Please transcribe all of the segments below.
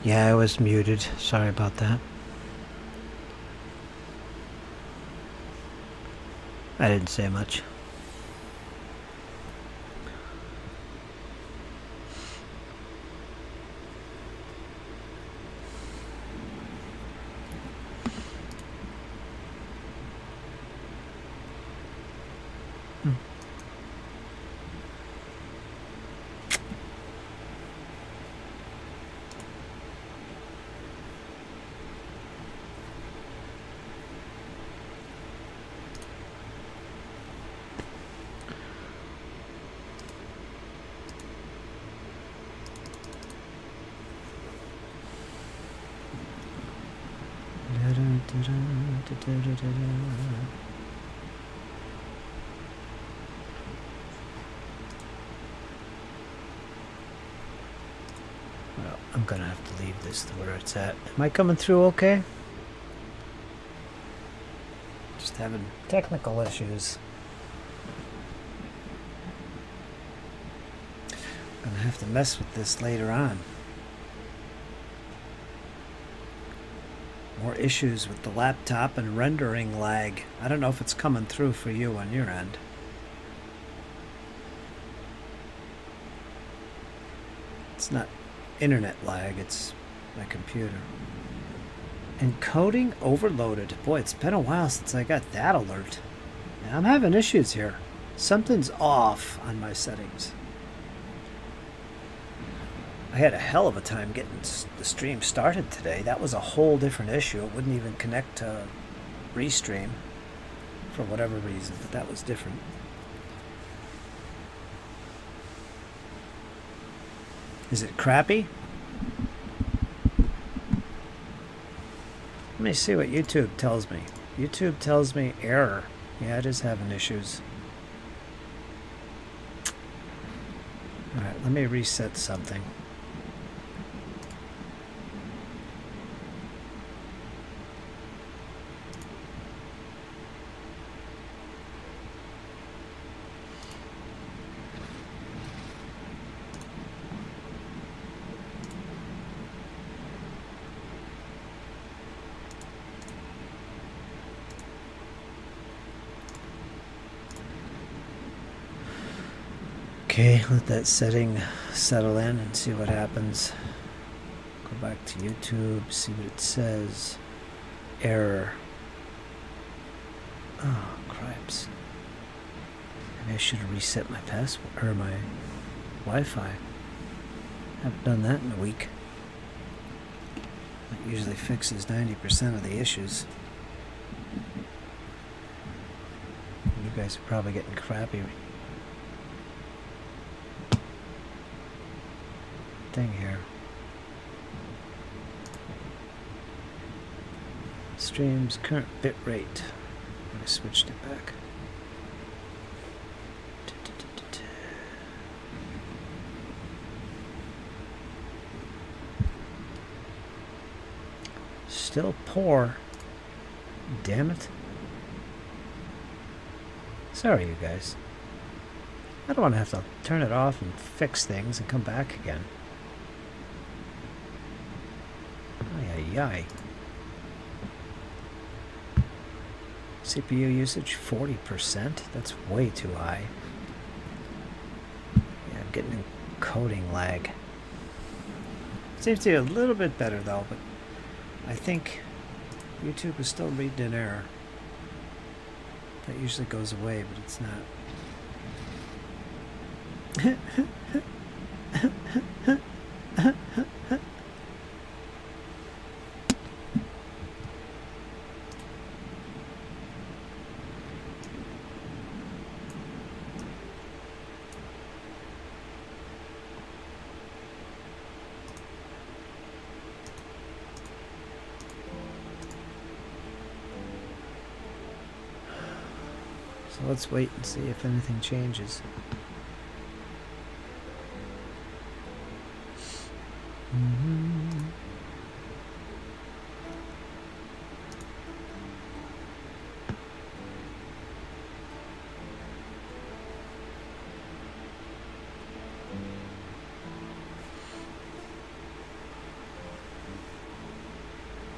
Yeah, I was muted. Sorry about that. I didn't say much. Well, I'm gonna have to leave this to where it's at. Am I coming through okay? Just having technical issues. Gonna have to mess with this later on. More issues with the laptop and rendering lag. I don't know if it's coming through for you on your end. It's not internet lag, it's my computer. Encoding overloaded. Boy, it's been a while since I got that alert. Now, I'm having issues here. Something's off on my settings. I had a hell of a time getting the stream started today. That was a whole different issue. It wouldn't even connect to Restream for whatever reason, but that was different. Is it crappy? Let me see what YouTube tells me. YouTube tells me error. Yeah, it is having issues. Alright, let me reset something. Okay, let that setting settle in and see what happens. Go back to YouTube, see what it says. Error. Oh, cripes. Maybe I should have reset my password or my Wi-Fi. Haven't done that in a week. That usually fixes 90% of the issues. You guys are probably getting crappy thing here. Stream's current bit rate. I switched it back. Still poor. Damn it. Sorry, you guys. I don't want to have to turn it off and fix things and come back again. Ay. CPU usage 40%? That's way too high. Yeah, I'm getting encoding lag. Seems to be a little bit better though, but I think YouTube is still reading an error. That usually goes away, but it's not. So let's wait and see if anything changes.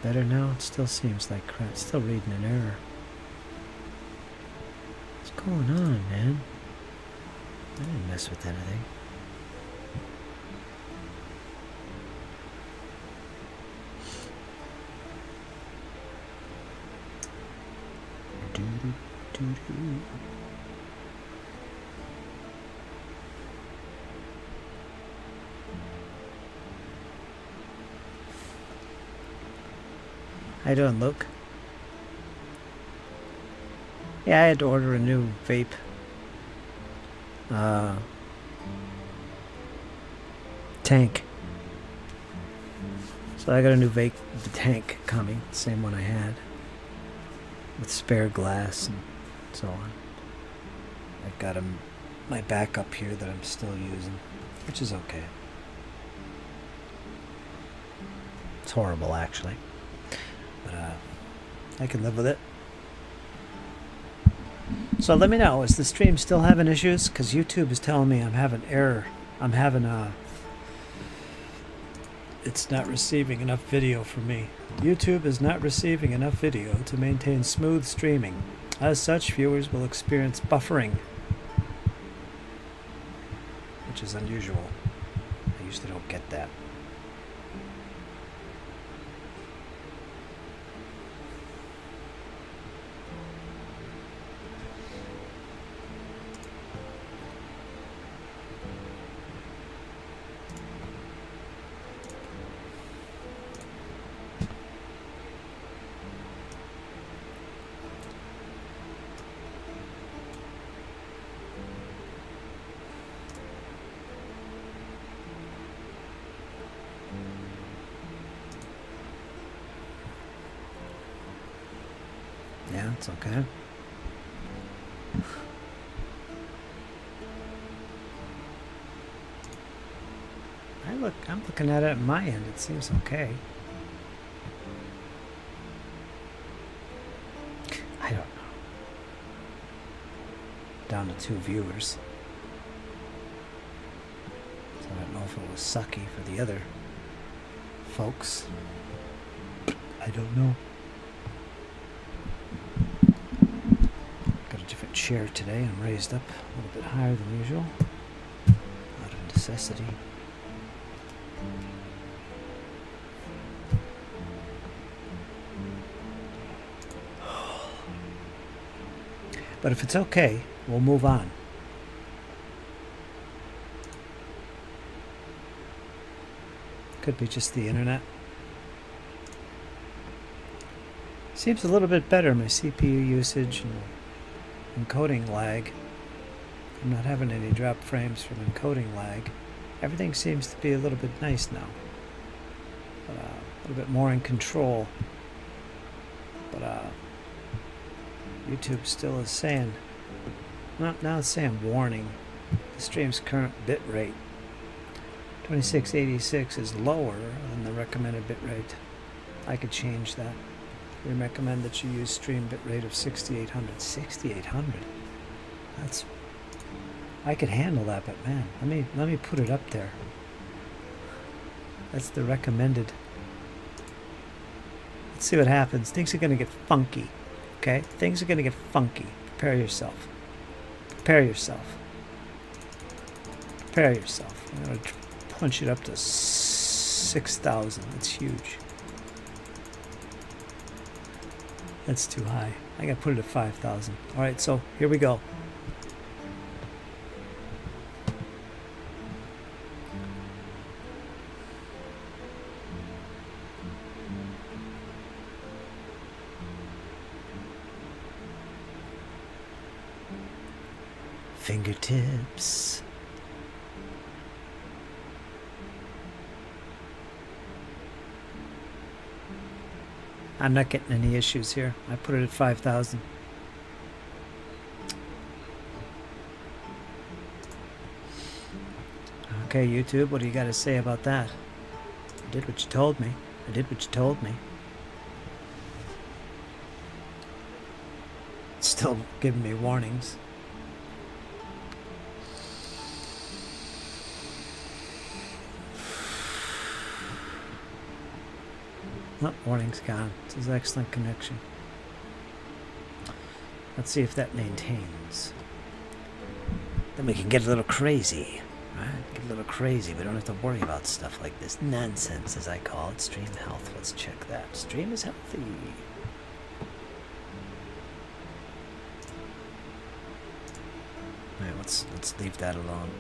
better now? It still seems like crap. It's still reading an error. What's going on, man? I didn't mess with anything. How you doing, Luke? Yeah, I had to order a new vape. Tank. So I got a new vape tank coming, the same one I had, with spare glass and so on. I've got my backup here that I'm still using, which is okay. It's horrible, actually, but I can live with it. So let me know, is the stream still having issues? Because YouTube is telling me I'm having error. I'm having it's not receiving enough video for me. YouTube is not receiving enough video to maintain smooth streaming. As such, viewers will experience buffering, which is unusual. I usually don't get that. Yeah, it's okay. I'm looking at it at my end. It seems okay. I don't know. Down to 2 viewers. So I don't know if it was sucky for the other folks. I don't know. Got a different chair today. I'm raised up a little bit higher than usual. Out of necessity. But if it's okay, we'll move on. Could be just the internet. Seems a little bit better, my CPU usage and encoding lag. I'm not having any drop frames from encoding lag. Everything seems to be a little bit nice now. But, a little bit more in control. But YouTube still is saying, now it's saying warning. The stream's current bit rate, 2686, is lower than the recommended bit rate. I could change that. We recommend that you use stream bit rate of 6800. 6800? That's... I could handle that, but man, let me put it up there. That's the recommended. Let's see what happens. Things are going to get funky. Okay? Things are going to get funky. Prepare yourself. Prepare yourself. Prepare yourself. I'm going to punch it up to 6,000. That's huge. That's too high. I got to put it at 5,000. Alright, so here we go. Fingertips. I'm not getting any issues here. I put it at 5,000. Okay, YouTube, what do you got to say about that? I did what you told me. I did what you told me. It's still giving me warnings. Oh, warning's gone. This is excellent connection. Let's see if that maintains. Then we can get a little crazy. Right? Get a little crazy. We don't have to worry about stuff like this nonsense, as I call it. Stream health. Let's check that. Stream is healthy. Alright, let's leave that alone.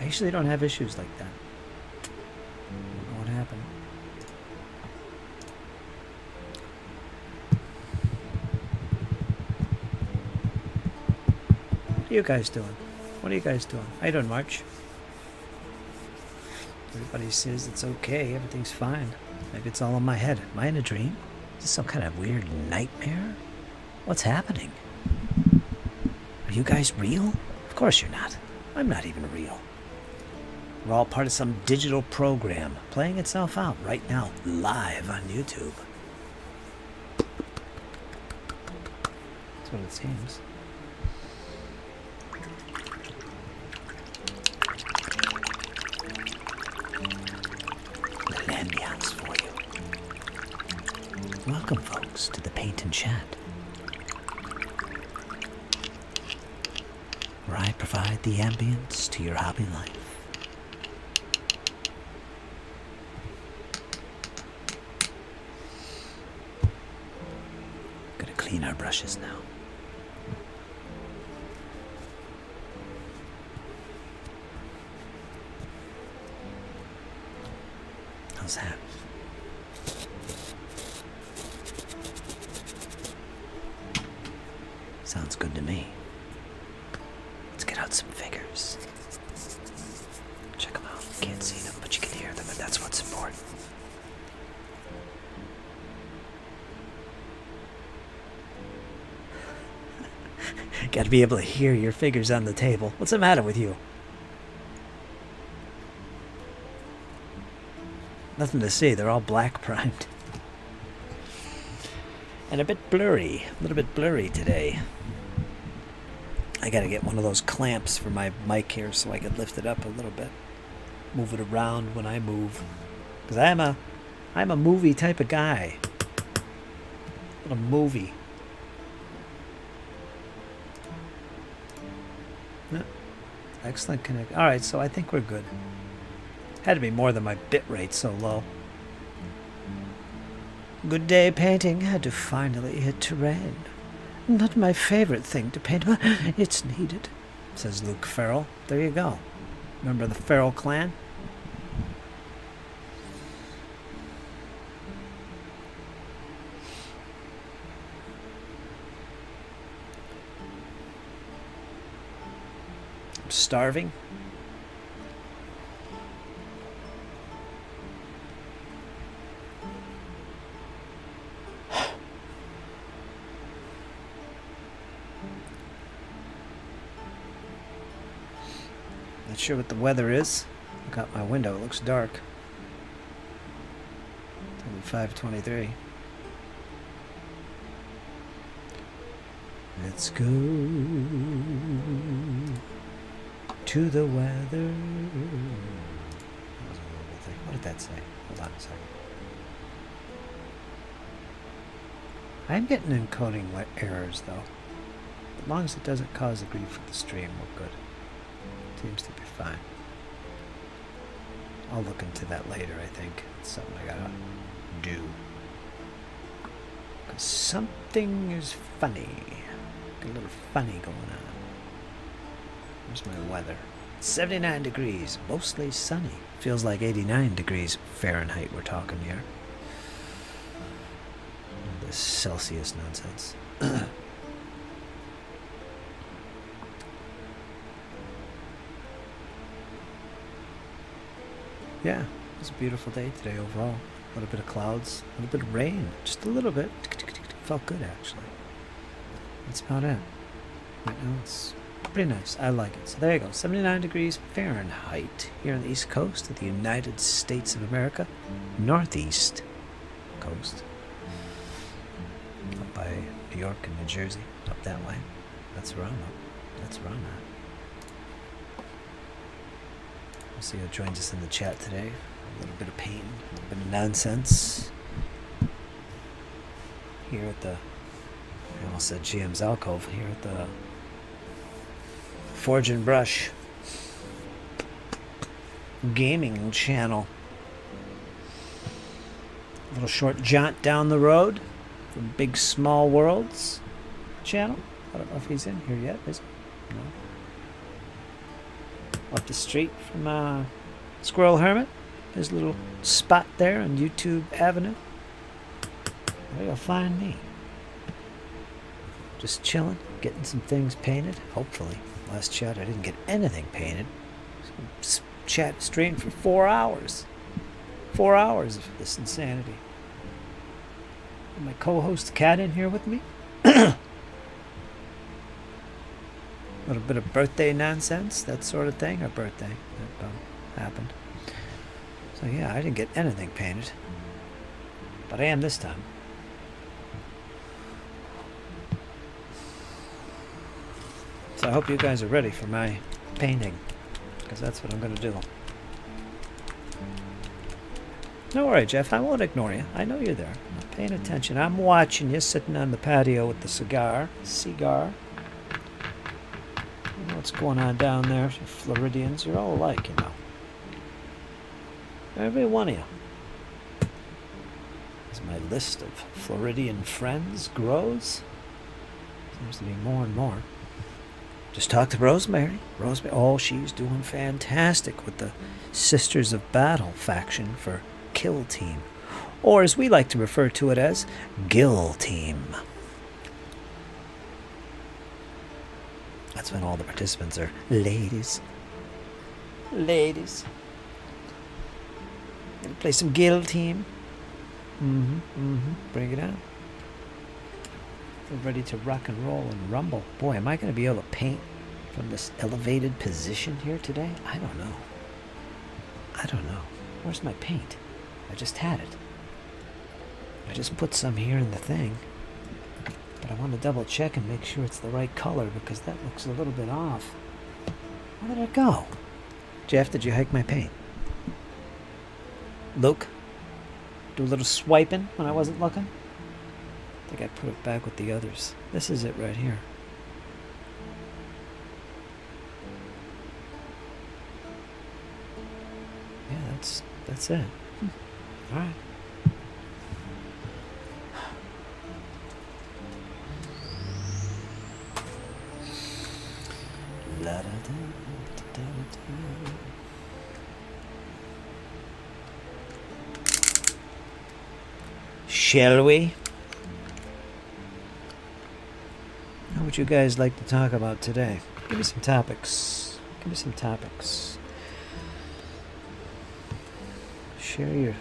I usually don't have issues like that. I don't know what happened. What are you guys doing? What are you guys doing? How you doing, March? Everybody says it's okay. Everything's fine. Maybe it's all in my head. Am I in a dream? Is this some kind of weird nightmare? What's happening? Are you guys real? Of course you're not. I'm not even real. We're all part of some digital program playing itself out right now, live on YouTube. That's what it seems. Little ambiance for you. Welcome, folks, to the Paint and Chat, where I provide the ambience to your hobby life. Gonna clean our brushes now. How's that? Sounds good to me. Let's get out some figures. Check them out. You can't see them, but you can hear them, and that's what's important. Gotta be able to hear your figures on the table. What's the matter with you? Nothing to see. They're all black primed. And a bit blurry. A little bit blurry today. I gotta get one of those clamps for my mic here so I can lift it up a little bit. Move it around when I move. Because I'm a movie type of guy. A movie. Yeah. Excellent connect. Alright, so I think we're good. Had to be more than my bit rate so low. Good day painting had to finally hit terrain. Not my favorite thing to paint, but it's needed, says Luke Farrell. There you go. Remember the Farrell clan? I'm starving. Not sure what the weather is. Look out my window, it looks dark. It's only 5:23. Let's go to the weather. That was a horrible thing. What did that say? Hold on a second. I'm getting encoding errors though. As long as it doesn't cause a grief for the stream, we're good. Seems to be fine. I'll look into that later, I think. It's something I gotta do. Because something is funny. Got a little funny going on. Where's my weather? 79 degrees, mostly sunny. Feels like 89 degrees Fahrenheit we're talking here. This Celsius nonsense. Yeah, it's a beautiful day today overall. A little bit of clouds, a little bit of rain, just a little bit. Felt good actually. That's about it. Right now it's pretty nice. I like it. So there you go. 79 degrees Fahrenheit here on the east coast of the United States of America. Northeast coast. Up by New York and New Jersey. Up that way. That's where I'm at. That's where I'm at. We'll see who joins us in the chat today. A little bit of pain, a little bit of nonsense. Here at the, I almost said GM's Alcove, here at the Forge and Brush gaming channel. A little short jaunt down the road from Big Small Worlds channel. I don't know if he's in here yet, is he? No. Up the street from Squirrel Hermit. There's a little spot there on YouTube Avenue. There you'll find me. Just chilling, getting some things painted. Hopefully. Last chat I didn't get anything painted. Chat streamed for 4 hours. 4 hours of this insanity. And my co-host Kat in here with me. A little bit of birthday nonsense, that sort of thing. Or birthday that happened. So yeah, I didn't get anything painted. But I am this time. So I hope you guys are ready for my painting. Because that's what I'm going to do. Don't worry, Jeff. I won't ignore you. I know you're there. I'm paying attention. I'm watching you sitting on the patio with the cigar. You know what's going on down there? You Floridians, you're all alike, you know. Every one of you. As my list of Floridian friends grows, seems to be more and more. Just talked to Rosemary. Oh, she's doing fantastic with the Sisters of Battle faction for Kill Team. Or as we like to refer to it as, Gill Team. That's when all the participants are ladies. Ladies. Gonna play some Gill Team. Bring it on. We're ready to rock and roll and rumble. Boy, am I going to be able to paint from this elevated position here today? I don't know. Where's my paint? I just had it. I just put some here in the thing. But I want to double check and make sure it's the right color because that looks a little bit off. Where did it go? Jeff, did you hike my paint? Luke? Do a little swiping when I wasn't looking? I think I put it back with the others. This is it right here. Yeah, that's it. All right. Shall we? What would you guys like to talk about today? Give me some topics. Share your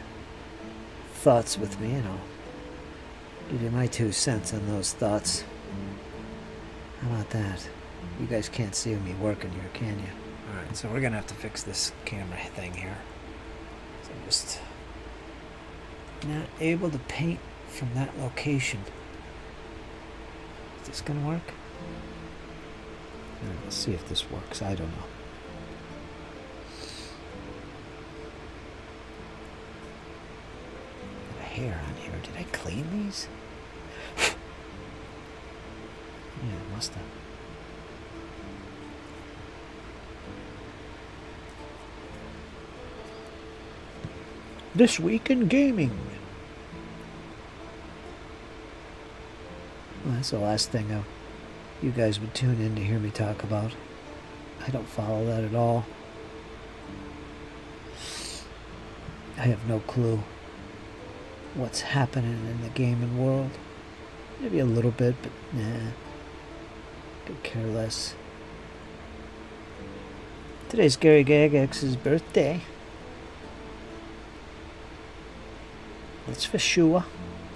thoughts with me and I'll give you my 2 cents on those thoughts. How about that? You guys can't see me working here, can you? Alright, so we're gonna have to fix this camera thing here. So I'm just not able to paint from that location. Is this gonna work? Alright, let's see if this works. I don't know. Got a hair on here. Did I clean these? Yeah, I must have. This week in gaming. Well, that's the last thing you guys would tune in to hear me talk about. I don't follow that at all. I have no clue what's happening in the gaming world. Maybe a little bit, but nah. Could care less. Today's Gary Gygax's birthday. That's for sure.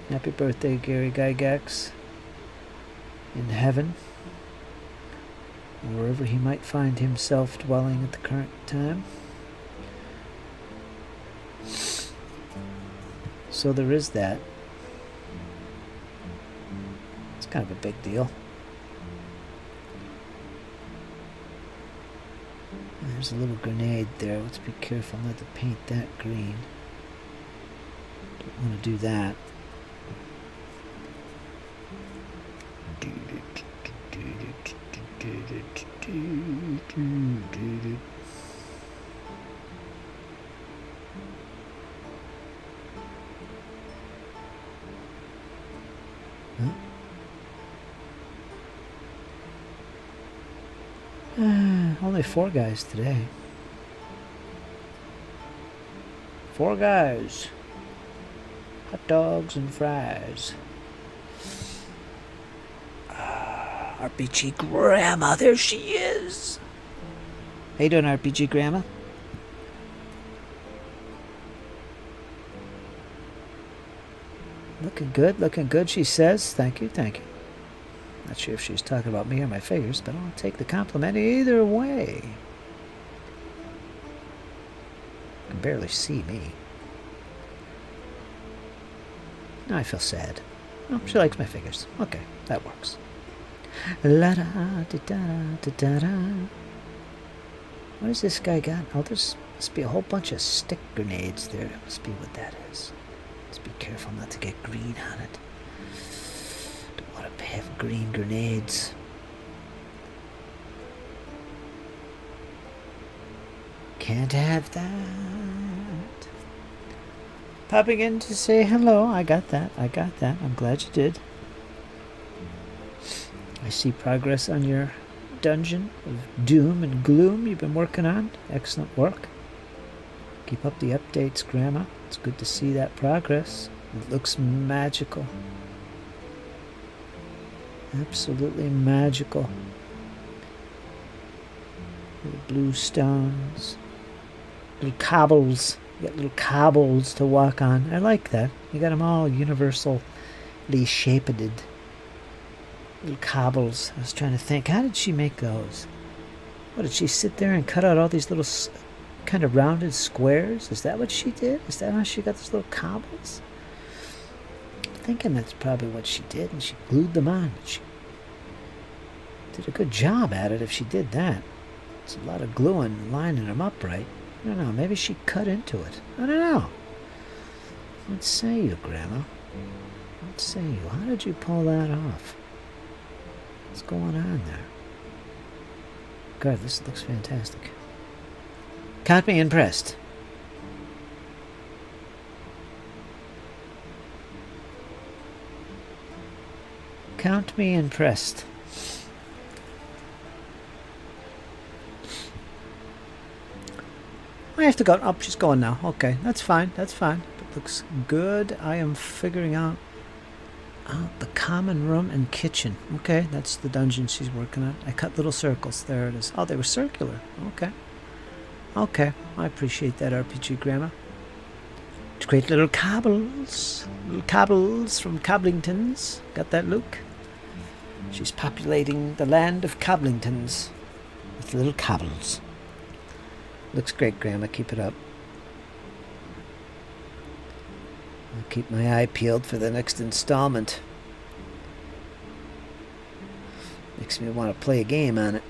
Happy birthday, Gary Gygax. In heaven. Or wherever he might find himself dwelling at the current time. So there is that. It's kind of a big deal. There's a little grenade there. Let's be careful not to paint that green. Don't want to do that. Huh? Only 4 guys today. 4 guys. Hot dogs and fries. RPG Grandma, there she is. How you doing, RPG Grandma? Looking good, she says. Thank you, thank you. Not sure if she's talking about me or my figures, but I'll take the compliment either way. You can barely see me. Now I feel sad. Oh, she likes my figures. Okay, that works. La da da da da da da. What has this guy got? Oh, there's must be a whole bunch of stick grenades there. That must be what that is. Let's be careful not to get green on it. Don't want to have green grenades. Can't have that. Popping in to say hello. I got that. I'm glad you did. I see progress on your dungeon of doom and gloom you've been working on. Excellent work. Keep up the updates, Grandma. It's good to see that progress. It looks magical. Absolutely magical. Little blue stones. Little cobbles. You got little cobbles to walk on. I like that. You got them all universally shaped. Little cobbles. I was trying to think, how did she make those? What, did she sit there and cut out all these little kind of rounded squares? Is that what she did? Is that how she got those little cobbles? I'm thinking that's probably what she did, and she glued them on. She did a good job at it if she did that. It's a lot of gluing and lining them up right. I don't know, maybe she cut into it. I don't know. What say you, Grandma? What say you? How did you pull that off? What's going on there? God, this looks fantastic. Count me impressed. Count me impressed. I have to go. Oh, she's going now. Okay, that's fine. That's fine. It looks good. I am figuring out the common room and kitchen. Okay, that's the dungeon she's working on. I cut little circles. There it is. Oh, they were circular. Okay. Okay, I appreciate that, RPG Grandma. To create little cobbles. Little cobbles from Coblingtons. Got that, Luke? She's populating the land of Coblingtons with little cobbles. Looks great, Grandma. Keep it up. I'll keep my eye peeled for the next installment. Makes me want to play a game on it.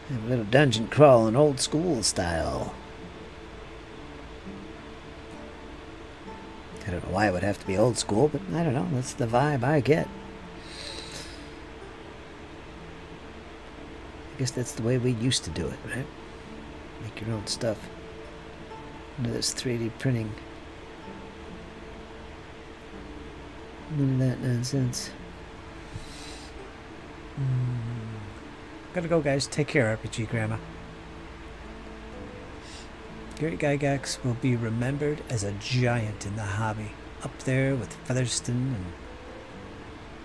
Have a little dungeon crawl in old school style. I don't know why it would have to be old school, but I don't know. That's the vibe I get. I guess that's the way we used to do it, right? Make your own stuff. None of this 3D printing. None of that nonsense. Gotta go, guys. Take care, RPG Grandma. Gary Gygax will be remembered as a giant in the hobby, up there with Featherston and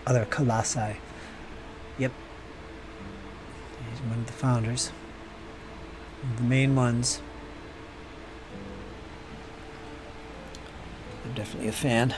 other colossi. Yep. He's one of the founders. The main ones. I'm definitely a fan.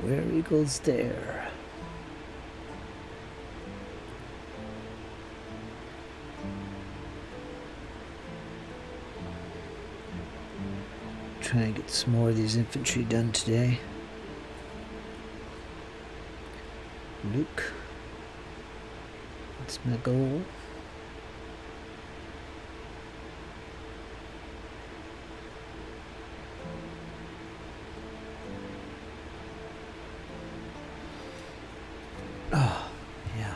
Where eagles dare. Try and get some more of these infantry done today. Luke. That's my goal. Oh, yeah.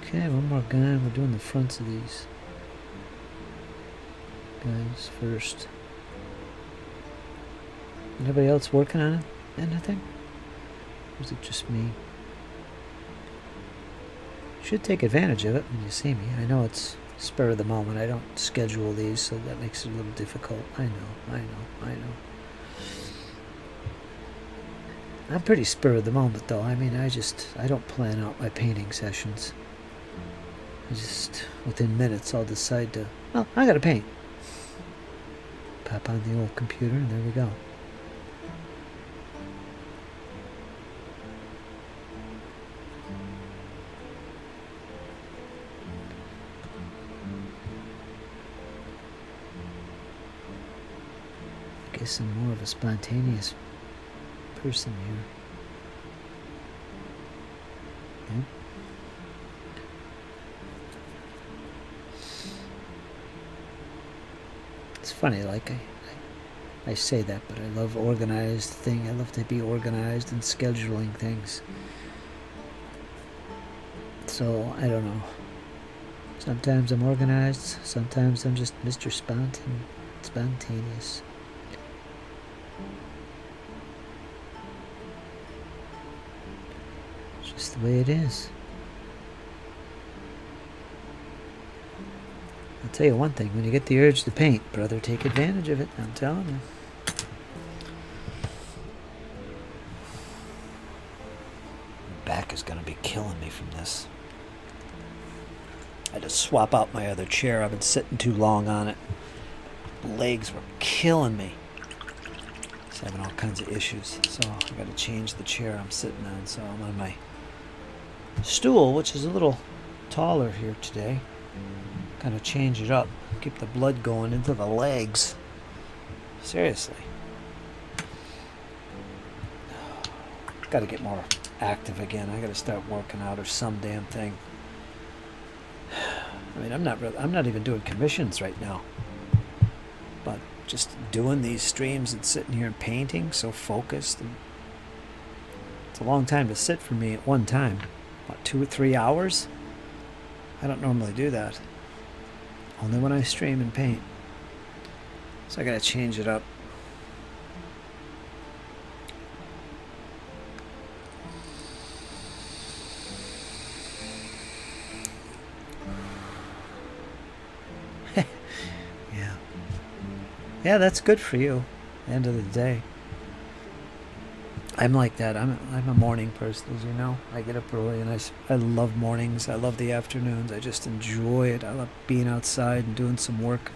Okay, one more gun. We're doing the fronts of these guys first. Anybody else working on it? Anything? Or is it just me? Should take advantage of it when you see me. I know it's spur of the moment. I don't schedule these, so that makes it a little difficult. I know. I'm pretty spur of the moment, though. I mean, I don't plan out my painting sessions. I just, within minutes, I'll decide to, well, I gotta paint. Pop on the old computer, and there we go. I guess I'm more of a spontaneous person here. Yeah. It's funny, like I say that, but I love organized thing. I love to be organized and scheduling things. So I don't know. Sometimes I'm organized. Sometimes I'm just Mr. Spontaneous. It's just the way it is. I'll tell you one thing, when you get the urge to paint, brother, take advantage of it, I'm telling you. My back is going to be killing me from this. I had to swap out my other chair. I've been sitting too long on it. Legs were killing me. Just having all kinds of issues. So I got to change the chair I'm sitting on. So I'm on my stool, which is a little taller here today. Kind of change it up, keep the blood going into the legs. Seriously. Got to get more active again. I got to start working out or some damn thing. I mean, I'm not even doing commissions right now. But just doing these streams and sitting here and painting, so focused. And it's a long time to sit for me at one time. About 2 or 3 hours? I don't normally do that. Only when I stream and paint. So I gotta change it up. Yeah. Yeah, that's good for you. End of the day. I'm like that. I'm a morning person, as you know. I get up early and I love mornings. I love the afternoons. I just enjoy it. I love being outside and doing some work.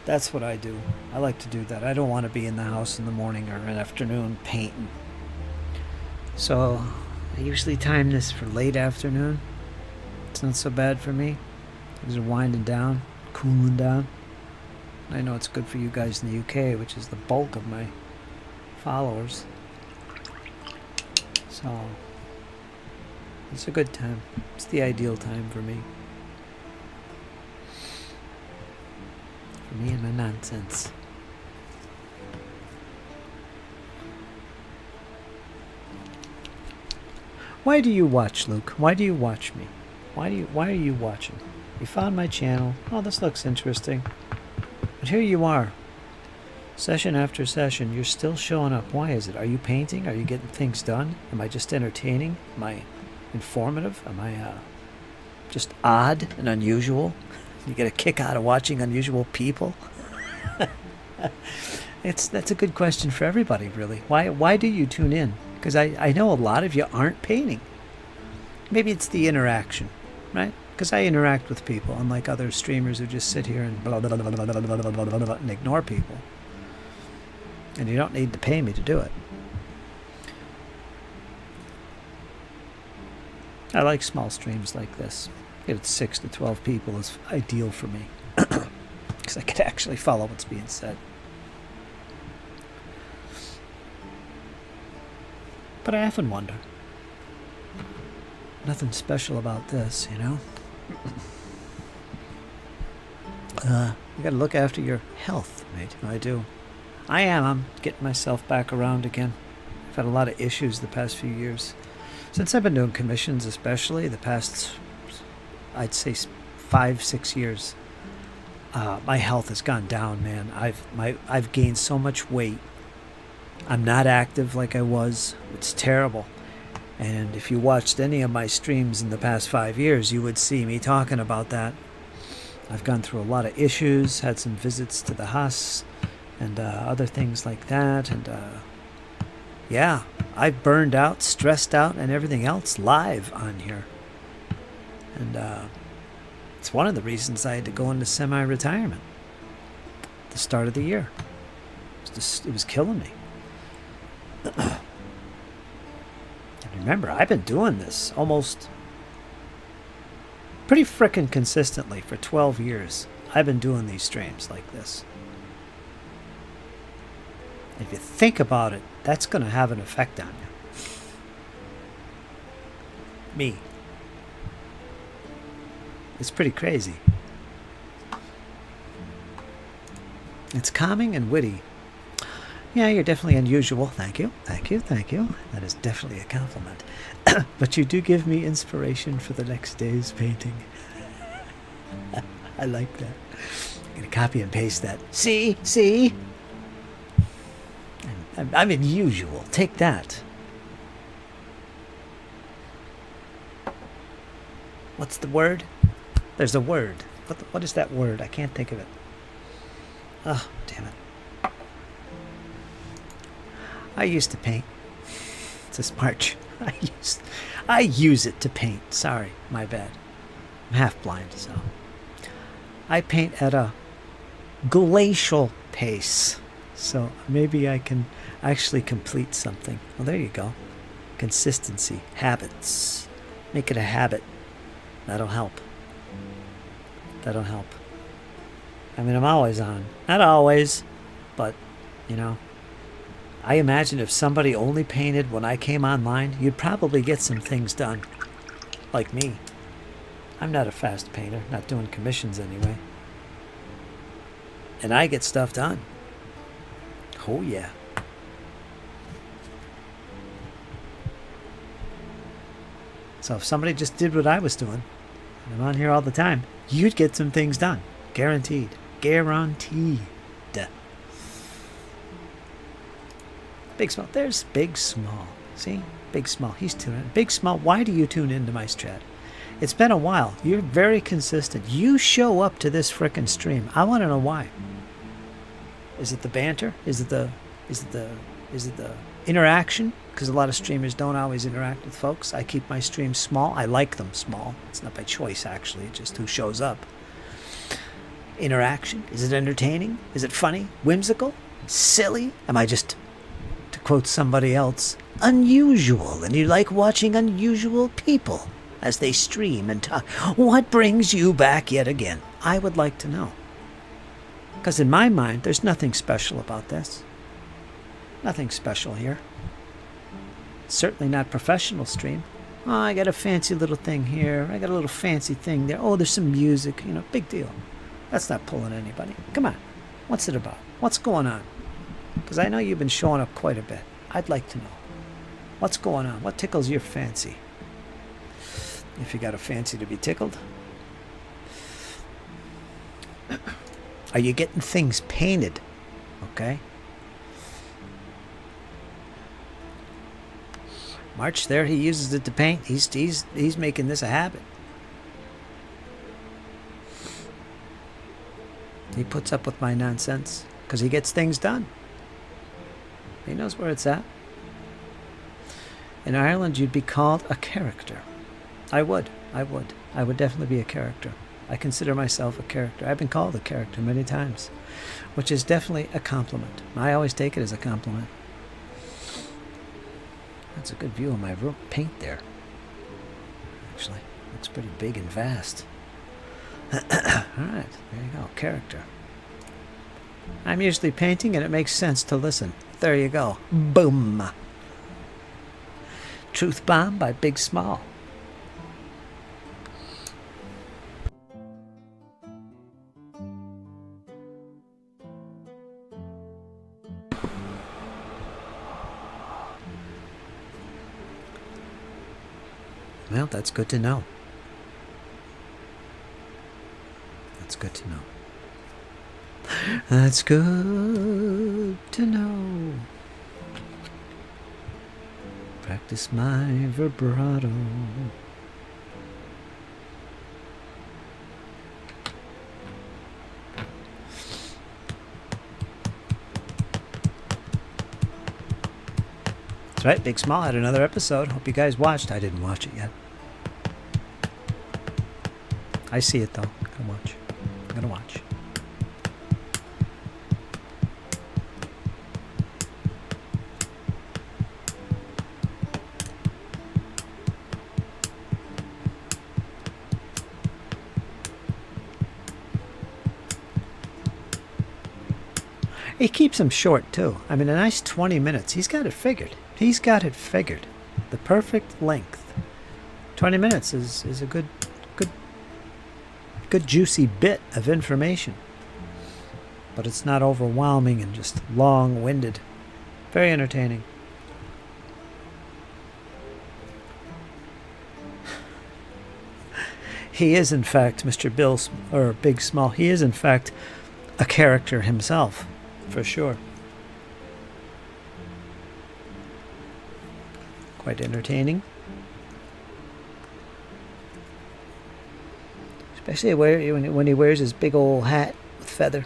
That's what I do. I like to do that. I don't want to be in the house in the morning or an afternoon painting. So I usually time this for late afternoon. It's not so bad for me. Things are winding down, cooling down. I know it's good for you guys in the UK, which is the bulk of my followers. So it's a good time. It's the ideal time for me. For me and my nonsense. Why do you watch, Luke? Why do you watch me? Why are you watching? You found my channel. Oh, this looks interesting. But here you are. Session after session, you're still showing up. Why is it? Are you painting? Are you getting things done? Am I just entertaining? Am I informative? Am I just odd and unusual? You get a kick out of watching unusual people? That's a good question for everybody, really. Why do you tune in? Because I know a lot of you aren't painting. Maybe it's the interaction, right? Because I interact with people, unlike other streamers who just sit here and blah, blah, blah, blah, blah, blah, blah, blah, blah, and ignore people. And you don't need to pay me to do it. I like small streams like this. If it's 6 to 12 people is ideal for me. Because I can actually follow what's being said. But I often wonder. Nothing special about this, you know? You gotta look after your health, mate. I do. I am. I'm getting myself back around again. I've had a lot of issues the past few years. Since I've been doing commissions, especially the past, I'd say 5-6 years, my health has gone down, man. I've gained so much weight. I'm not active like I was. It's terrible. And if you watched any of my streams in the past 5 years, you would see me talking about that. I've gone through a lot of issues, had some visits to the house, and other things like that. And yeah, I've burned out, stressed out, and everything else live on here. And it's one of the reasons I had to go into semi-retirement at the start of the year. It was killing me. And remember, I've been doing this almost pretty frickin' consistently for 12 years. I've been doing these streams like this. If you think about it, that's going to have an effect on you. Me. It's pretty crazy. It's calming and witty. Yeah, you're definitely unusual. Thank you. Thank you. Thank you. That is definitely a compliment. But you do give me inspiration for the next day's painting. I like that. I'm going to copy and paste that. See? See? I'm unusual. Take that. What's the word? There's a word. What is that word? I can't think of it. Oh, damn it. I used to paint. It's a smart. I use it to paint. Sorry, my bad. I'm half blind, so I paint at a glacial pace. So maybe I can actually complete something. Well, there you go. Consistency, habits. Make it a habit. That'll help. That'll help. I mean, I'm always on. Not always, but you know. I imagine if somebody only painted when I came online, you'd probably get some things done. Like me. I'm not a fast painter, not doing commissions anyway. And I get stuff done. Oh yeah. So if somebody just did what I was doing, and I'm on here all the time, you'd get some things done. Guaranteed. Guaranteed. Big Small. There's Big Small. See? Big Small. He's tuning in. Big Small, why do you tune into my chat? It's been a while. You're very consistent. You show up to this frickin' stream. I want to know why. Is it the banter? Is it the interaction? Because a lot of streamers don't always interact with folks. I keep my streams small. I like them small. It's not by choice, actually. It's just who shows up. Interaction. Is it entertaining? Is it funny? Whimsical? Silly? Am I just, to quote somebody else, unusual, and you like watching unusual people as they stream and talk? What brings you back yet again? I would like to know. Because in my mind, there's nothing special about this. Nothing special here. Certainly not professional stream. Oh, I got a fancy little thing here. I got a little fancy thing there. Oh, there's some music. You know, big deal. That's not pulling anybody. Come on. What's it about? What's going on? Because I know you've been showing up quite a bit. I'd like to know. What's going on? What tickles your fancy? If you got a fancy to be tickled. Are you getting things painted? Okay. March there, he uses it to paint. He's making this a habit. He puts up with my nonsense because he gets things done. He knows where it's at. In Ireland, you'd be called a character. I would definitely be a character. I consider myself a character. I've been called a character many times, which is definitely a compliment. I always take it as a compliment. That's a good view of my room paint there. Actually, looks pretty big and vast. Alright, there you go, character. I'm usually painting and it makes sense to listen. There you go. Boom! Truth Bomb by Big Small. Well, that's good to know. That's good to know. That's good to know. Practice my vibrato. That's right, Big Small had another episode. Hope you guys watched. I didn't watch it yet. I see it though. I'm gonna watch. I'm gonna watch. He keeps them short too. I mean, a nice 20 minutes. He's got it figured. He's got it figured. The perfect length. 20 minutes is a good juicy bit of information. But it's not overwhelming and just long-winded. Very entertaining. He is, in fact, Mr. Big Small. He is, in fact, a character himself. For sure. Quite entertaining. Especially when he wears his big old hat with feather.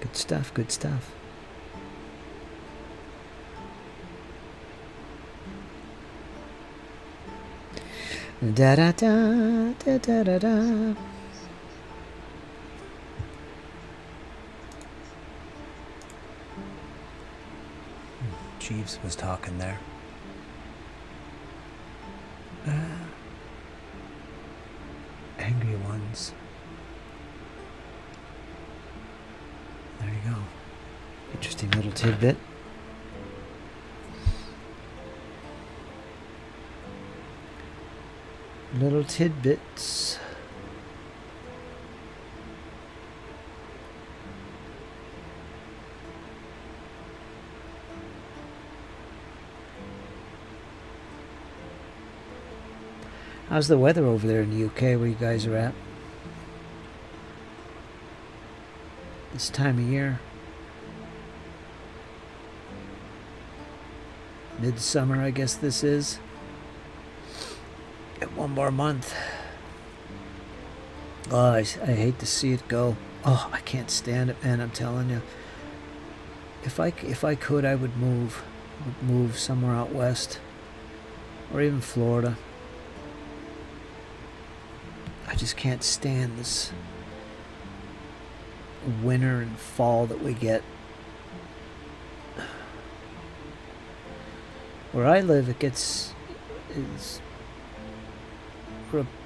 Good stuff, good stuff. Da da da da da da da. Jeeves was talking there. Angry ones. There you go. Interesting little tidbit. Little tidbits. How's the weather over there in the UK where you guys are at? This time of year. Midsummer, I guess this is. Got one more month. Oh, I hate to see it go. Oh, I can't stand it, man. I'm telling you. If I could, I would move. Somewhere out west, or even Florida. I just can't stand this winter and fall that we get. Where I live,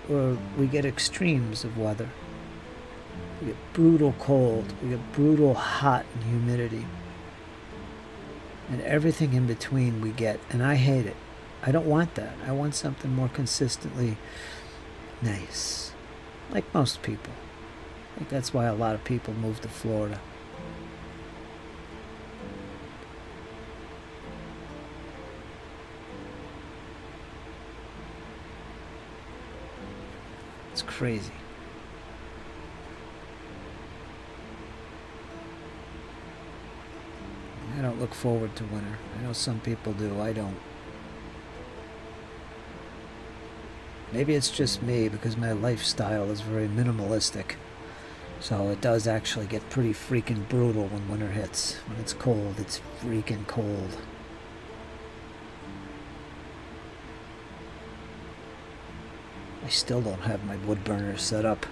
or we get extremes of weather. We get brutal cold, we get brutal hot and humidity. And everything in between we get, and I hate it. I don't want that. I want something more consistently nice. Like most people. I think that's why a lot of people move to Florida. It's crazy. I don't look forward to winter. I know some people do. I don't. Maybe it's just me because my lifestyle is very minimalistic. So it does actually get pretty freaking brutal when winter hits. When it's cold, it's freaking cold. I still don't have my wood burner set up.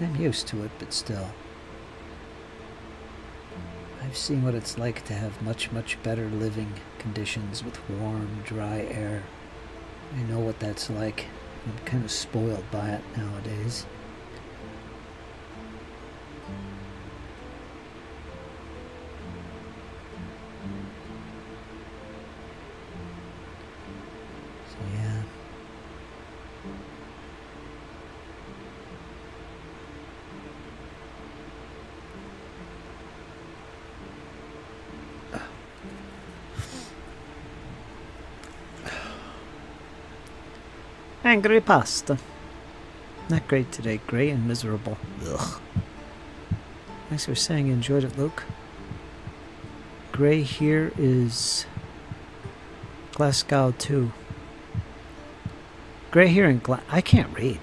I'm used to it, but still. I've seen what it's like to have much, much better living conditions with warm, dry air. I know what that's like. I'm kind of spoiled by it nowadays. So yeah. Angry pasta. Not great today. Grey and miserable. Ugh. Thanks for saying you enjoyed it, Luke. Grey here is Glasgow 2. Grey here in I can't read.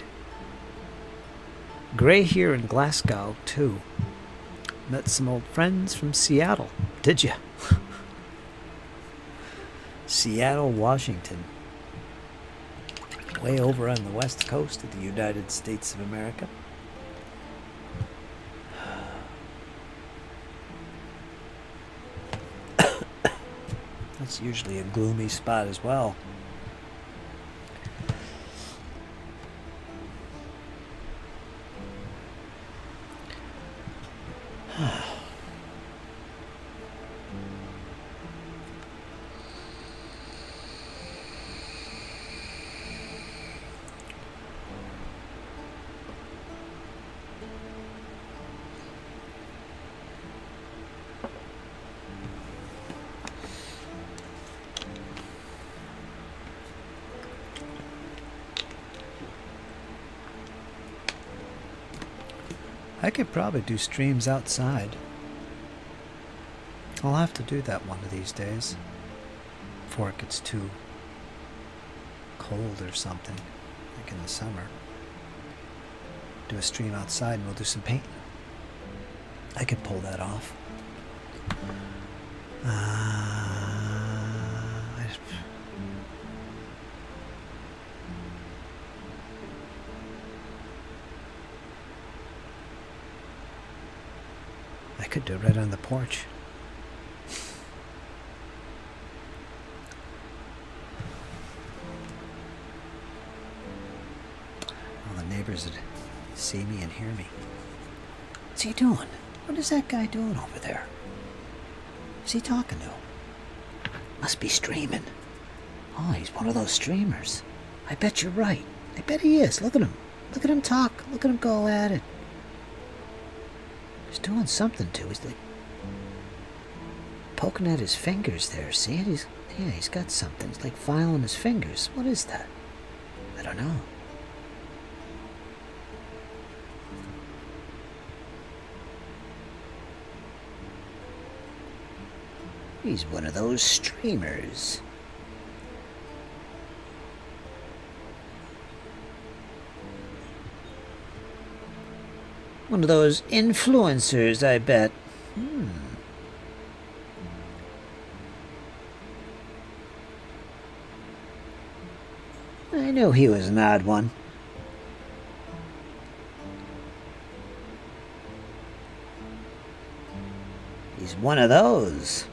Grey here in Glasgow 2. Met some old friends from Seattle. Did ya? Seattle, Washington. Way over on the west coast of the United States of America. That's usually a gloomy spot as well. I could probably do streams outside. I'll have to do that one of these days. Before it gets too cold or something, like in the summer. Do a stream outside and we'll do some painting. I could pull that off. I could do it right on the porch. All the neighbors would see me and hear me. What's he doing? What is that guy doing over there? Who's he talking to? Must be streaming. Oh, he's one of those streamers. I bet you're right. I bet he is. Look at him. Look at him talk. Look at him go at it. He's doing something too. He's like poking at his fingers there. See it? He's got something. He's like filing his fingers. What is that? I don't know. He's one of those streamers. One of those influencers, I bet. I knew he was an odd one. He's one of those.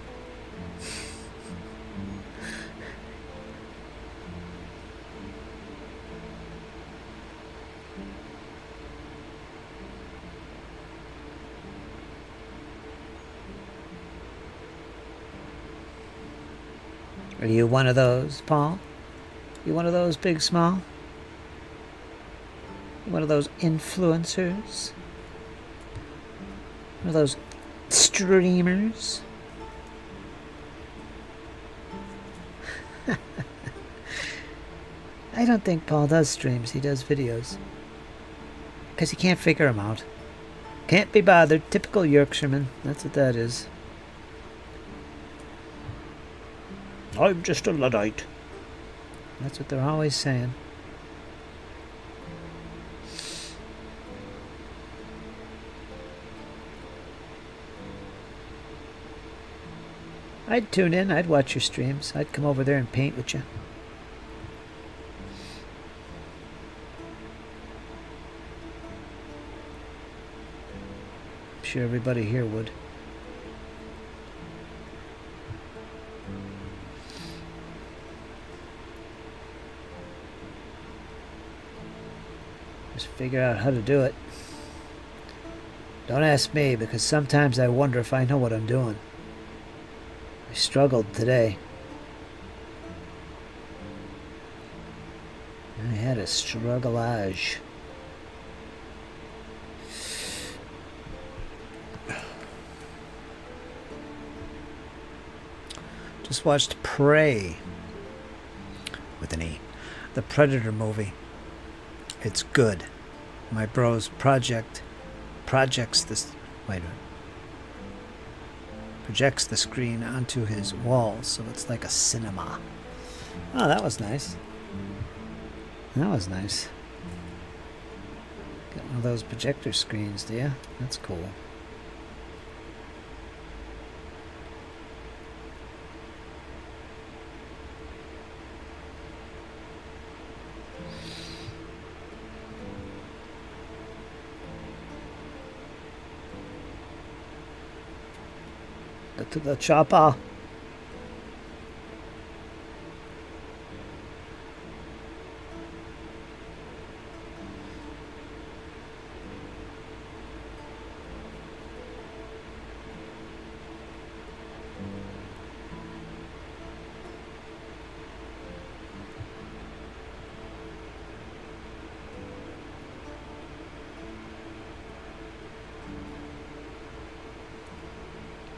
Are you one of those, Paul? You one of those, Big Small? You one of those influencers? One of those streamers? I don't think Paul does streams. He does videos. Because he can't figure them out. Can't be bothered. Typical Yorkshireman. That's what that is. I'm just a Luddite. That's what they're always saying. I'd tune in. I'd watch your streams. I'd come over there and paint with you. I'm sure everybody here would. Just figure out how to do it. Don't ask me, because sometimes I wonder if I know what I'm doing. I struggled today. I had a strugglage. Just watched Prey with an E. The Predator movie. It's good. My bro's projects this. Wait a minute. Projects the screen onto his walls, so it's like a cinema. Oh, that was nice. That was nice. Got one of those projector screens, do you? That's cool. To the chopper.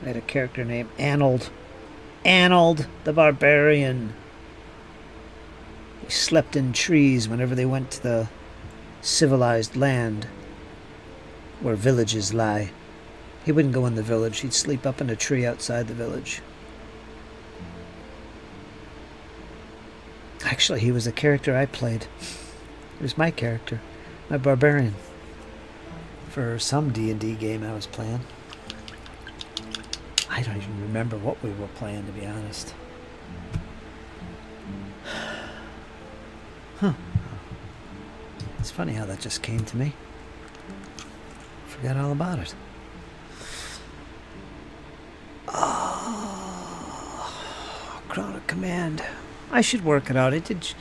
I had a character named Arnold. Arnold the Barbarian. He slept in trees whenever they went to the civilized land where villages lie. He wouldn't go in the village. He'd sleep up in a tree outside the village. Actually, he was a character I played. He was my character. My barbarian. For some D&D game I was playing. I don't even remember what we were playing, to be honest. Huh. It's funny how that just came to me. Forgot all about it. Oh, Crown of Command. I should work it out. I did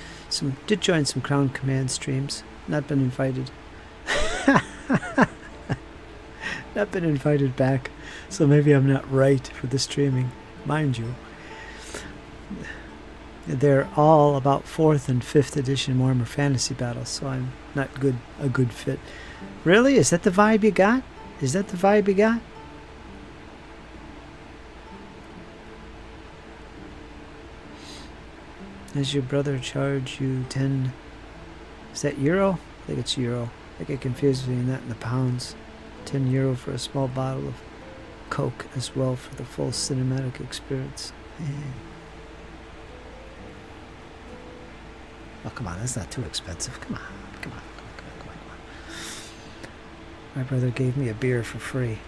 join some Crown Command streams. Not been invited. Not been invited back. So maybe I'm not right for the streaming. Mind you, they're all about 4th and 5th edition Warhammer Fantasy battles, so I'm not a good fit. Really? Is that the vibe you got? Is that the vibe you got? Does your brother charge you 10? Is that euro? I think it's euro. I get confused between that and the pounds. 10 euro for a small bottle of Coke as well for the full cinematic experience. Yeah. Oh, come on, that's not too expensive. Come on. My brother gave me a beer for free.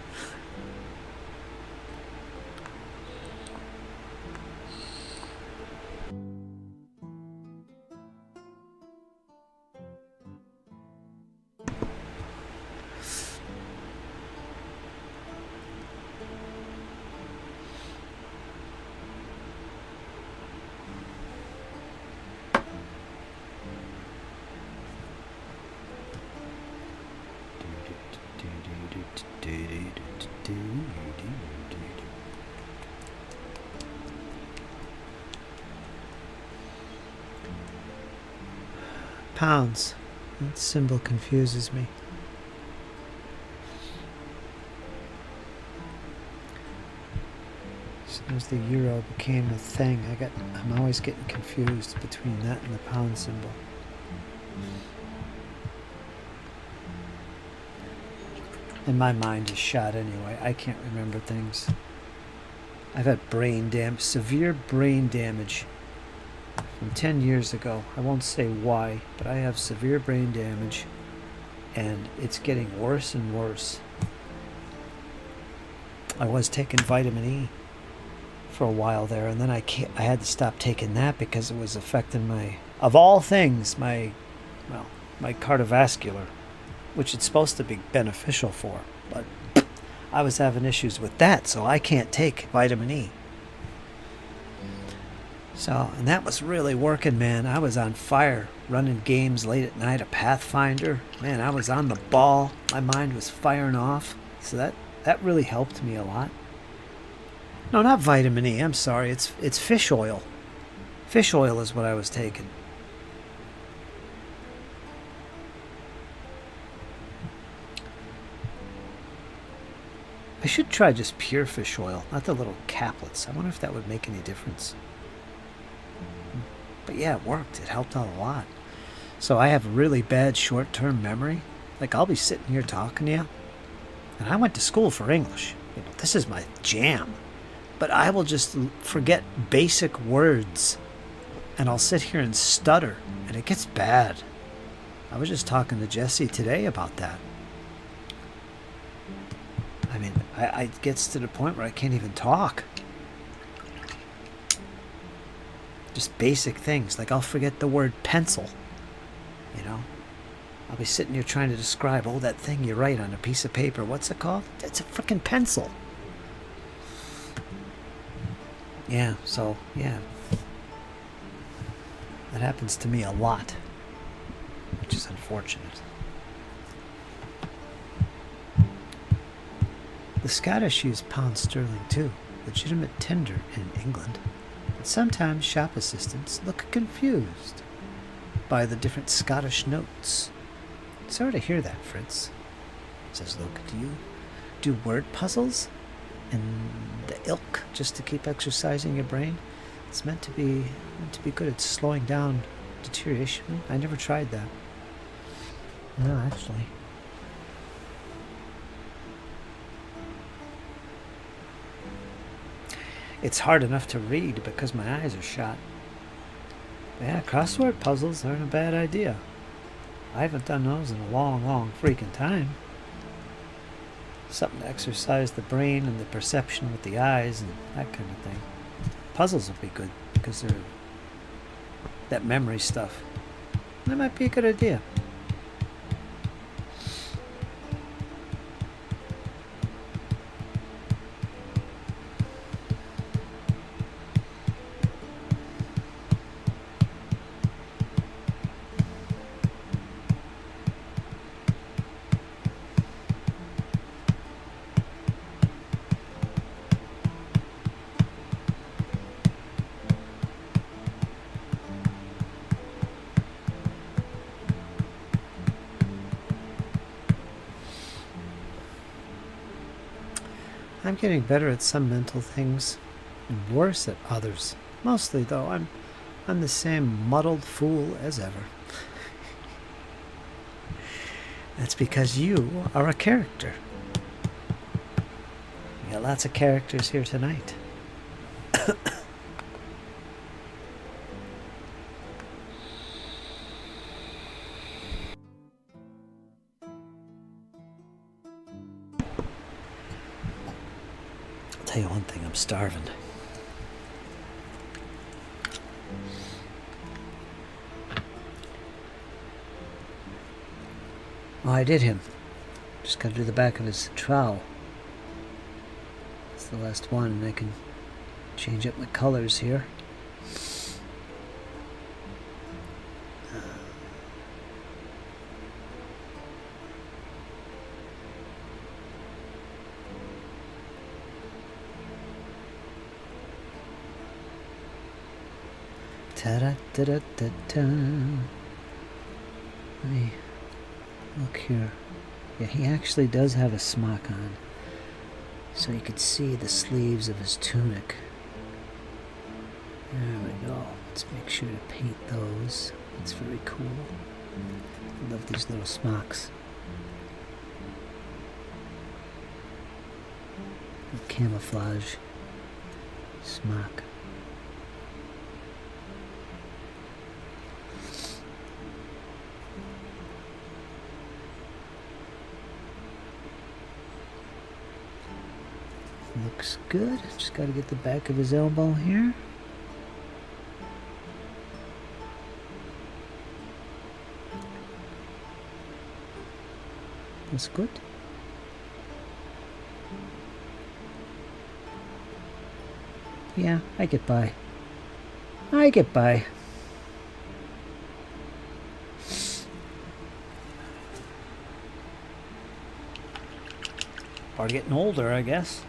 Pounds. That symbol confuses me. As soon as the euro became a thing, I'm always getting confused between that and the pound symbol. And my mind is shot anyway. I can't remember things. I've had brain damage, severe brain damage from 10 years ago. I won't say why, but I have severe brain damage, and it's getting worse and worse. I was taking vitamin E for a while there, and then I had to stop taking that because it was affecting my, of all things, my cardiovascular, which it's supposed to be beneficial for, but I was having issues with that, so I can't take vitamin E. So, and that was really working, man. I was on fire, running games late at night, a Pathfinder. Man, I was on the ball. My mind was firing off. So that really helped me a lot. No, not vitamin E. I'm sorry. It's fish oil. Fish oil is what I was taking. I should try just pure fish oil, not the little caplets. I wonder if that would make any difference. But yeah, it worked. It helped out a lot. So I have really bad short-term memory. Like, I'll be sitting here talking to you, and I went to school for English. You know, this is my jam. But I will just forget basic words, and I'll sit here and stutter, and it gets bad. I was just talking to Jesse today about that. I mean, it gets to the point where I can't even talk. Just basic things, like I'll forget the word pencil. You know, I'll be sitting here trying to describe, oh, that thing you write on a piece of paper, what's it called? It's a freaking pencil. Yeah, so, yeah. That happens to me a lot, which is unfortunate. The Scottish use pound sterling too, legitimate tender in England. But sometimes shop assistants look confused by the different Scottish notes. Sorry to hear that, Fritz. Says, look, do you do word puzzles and the ilk just to keep exercising your brain? It's meant to be good at slowing down deterioration. I never tried that. No, actually. It's hard enough to read because my eyes are shot. Yeah, crossword puzzles aren't a bad idea. I haven't done those in a long, long freaking time. Something to exercise the brain and the perception with the eyes and that kind of thing. Puzzles would be good because they're that memory stuff. That might be a good idea. I'm getting better at some mental things and worse at others. Mostly, though, I'm the same muddled fool as ever. That's because you are a character. We got lots of characters here tonight. Tell you one thing, I'm starving. Oh, I did him. Just gotta do the back of his trowel. That's the last one, and I can change up my colors here. Ta-da-da-da-da-da. Let me look here. Yeah, he actually does have a smock on. So you could see the sleeves of his tunic. There we go. Let's make sure to paint those. That's very cool. I love these little smocks. Camouflage. Smock. Looks good. Just got to get the back of his elbow here. That's good. Yeah, I get by. I get by. Part of getting older, I guess.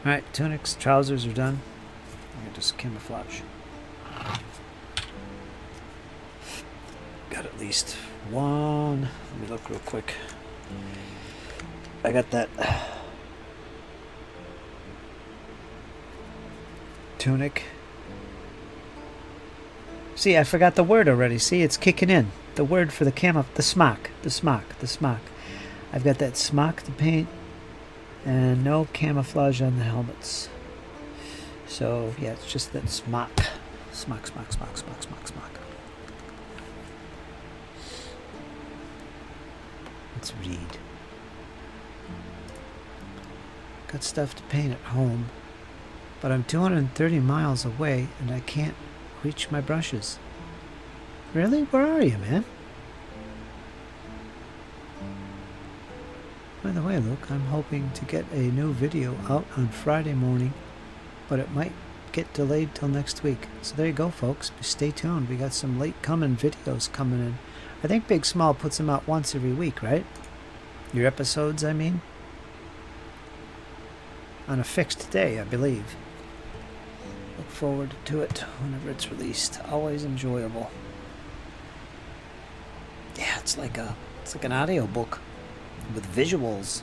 Alright, tunics, trousers are done. I can just camouflage. Got at least one. Let me look real quick. I got that tunic. See, I forgot the word already. See, it's kicking in. The word for the camo, the smock. I've got that smock to paint. And no camouflage on the helmets. So, yeah, it's just that smock. Smock. Let's read. Got stuff to paint at home, but I'm 230 miles away and I can't reach my brushes. Really? Where are you, man? By the way, Luke, I'm hoping to get a new video out on Friday morning, but it might get delayed till next week. So there you go, folks. Stay tuned. We got some late coming videos coming in. I think Big Small puts them out once every week, right? Your episodes, I mean? On a fixed day, I believe. Look forward to it whenever it's released. Always enjoyable. Yeah, it's like an audio book with visuals.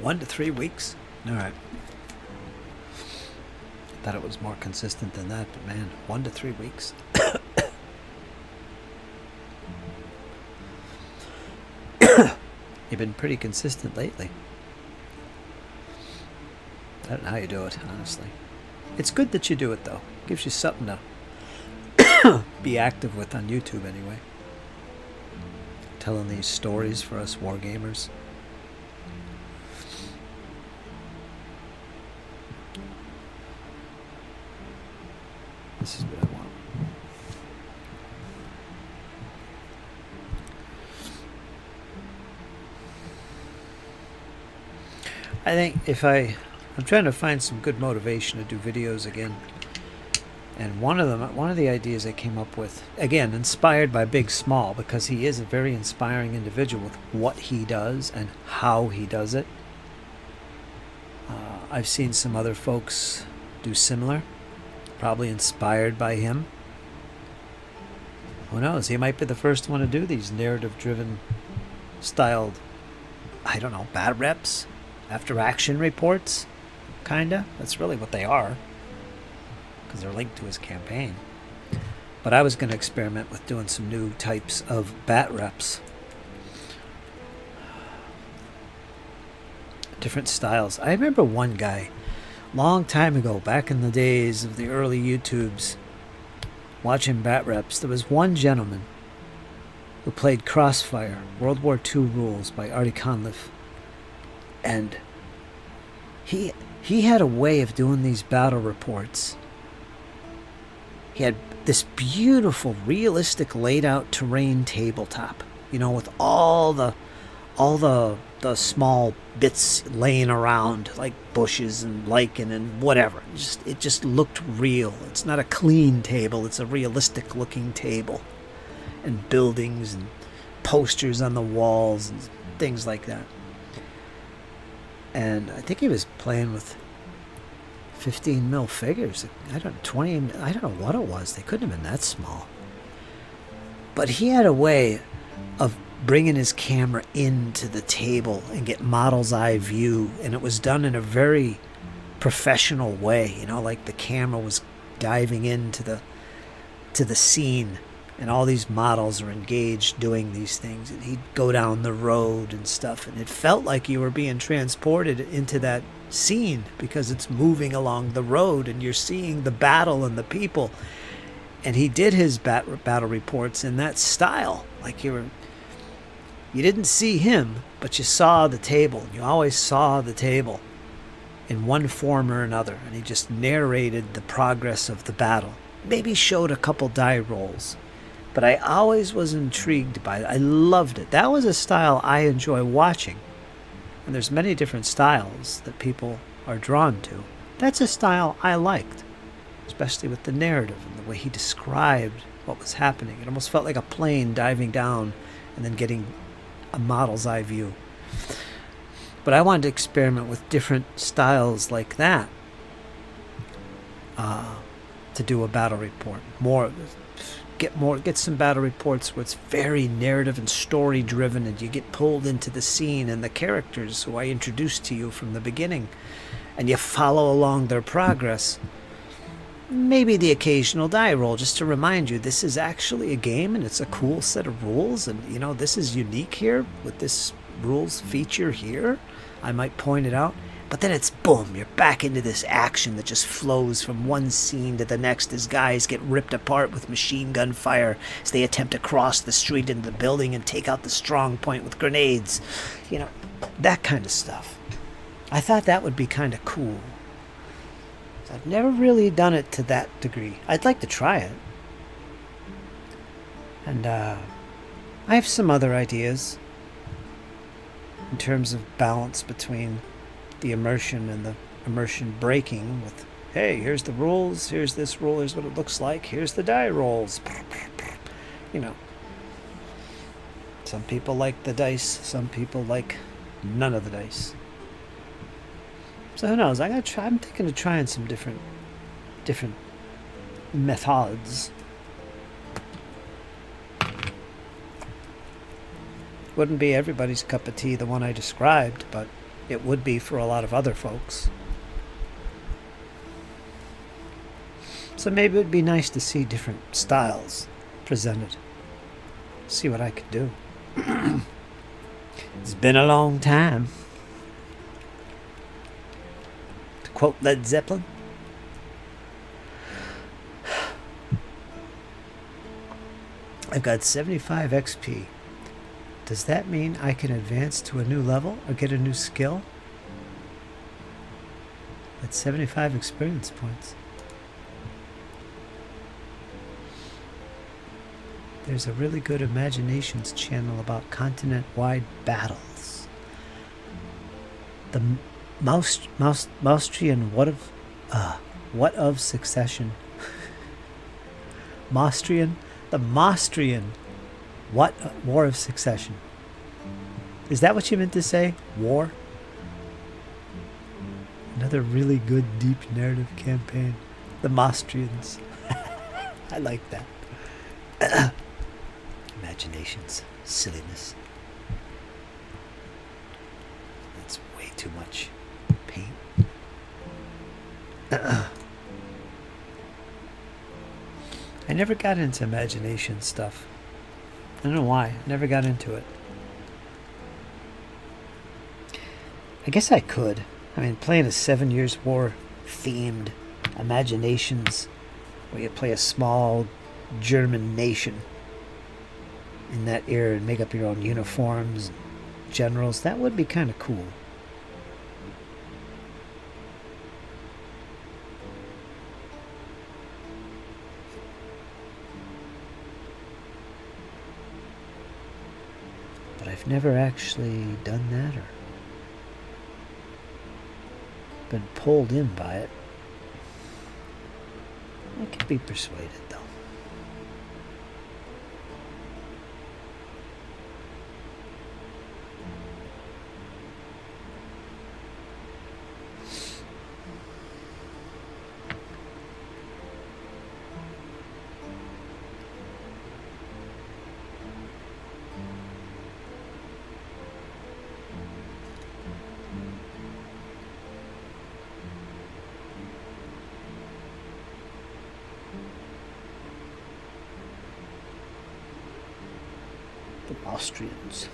One to 3 weeks. All right. Thought it was more consistent than that, but man, 1 to 3 weeks. You've been pretty consistent lately. I don't know how you do it, honestly. It's good that you do it, though. Gives you something to be active with on YouTube, anyway. Telling these stories for us wargamers. This is what I want. I think if I'm trying to find some good motivation to do videos again. And one of the ideas I came up with, again, inspired by Big Small, because he is a very inspiring individual with what he does and how he does it. I've seen some other folks do similar. Probably inspired by him. Who knows? He might be the first one to do these narrative-driven styled, I don't know, bad reps, after action reports, kinda. That's really what they are, because they're linked to his campaign. But I was going to experiment with doing some new types of bat reps. Different styles. I remember one guy long time ago, back in the days of the early YouTubes, watching bat reps. There was one gentleman who played Crossfire, World War II Rules by Artie Conliffe. And he had a way of doing these battle reports. He had this beautiful, realistic, laid out terrain tabletop, you know, with all the all the small bits laying around, like bushes and lichen and whatever. It just looked real. It's not a clean table, it's a realistic looking table. And buildings and posters on the walls and things like that. And I think he was playing with 15 mil figures. I don't know what it was. They couldn't have been that small. But he had a way of bringing his camera into the table and get model's eye view, and it was done in a very professional way, you know, like the camera was diving into the scene, and all these models are engaged doing these things, and he'd go down the road and stuff, and it felt like you were being transported into that scene because it's moving along the road and you're seeing the battle and the people. And he did his battle reports in that style, like you didn't see him, but you saw the table. You always saw the table in one form or another, and he just narrated the progress of the battle. Maybe showed a couple die rolls, but I always was intrigued by it. I loved it. That was a style I enjoy watching, and there's many different styles that people are drawn to. That's a style I liked, especially with the narrative and the way he described what was happening. It almost felt like a plane diving down and then getting a model's eye view. But I wanted to experiment with different styles like that to do a battle report. Get some battle reports where it's very narrative and story driven, and you get pulled into the scene and the characters who I introduced to you from the beginning, and you follow along their progress. Maybe the occasional die roll just to remind you this is actually a game and it's a cool set of rules, and you know, this is unique here with this rules feature here. I might point it out, but then it's boom, you're back into this action that just flows from one scene to the next as guys get ripped apart with machine gun fire as they attempt to cross the street into the building and take out the strong point with grenades. You know, that kind of stuff. I thought that would be kind of cool. I've never really done it to that degree. I'd like to try it. And I have some other ideas in terms of balance between the immersion and the immersion breaking with, hey, here's the rules, here's this rule, here's what it looks like, here's the die rolls. You know. Some people like the dice, some people like none of the dice. So who knows? I'm thinking of trying some different methods. Wouldn't be everybody's cup of tea, the one I described, but it would be for a lot of other folks. So maybe it would be nice to see different styles presented. See what I could do. It's been a long time. Quote Led Zeppelin. I've got 75 XP. Does that mean I can advance to a new level or get a new skill? That's 75 experience points. There's a really good Imaginations channel about continent-wide battles. The Maustrian what of succession? The Maustrian war of succession. Is that what you meant to say? War? Another really good deep narrative campaign. The Maustrians. I like that. Imaginations. Silliness. That's way too much paint. I never got into imagination stuff. I don't know why. I never got into it. I guess I could. I mean, playing a 7 Years' War themed Imaginations where you play a small German nation in that era and make up your own uniforms and generals, that would be kind of cool. But I've never actually done that or been pulled in by it. I can be persuaded, though. The Austrians.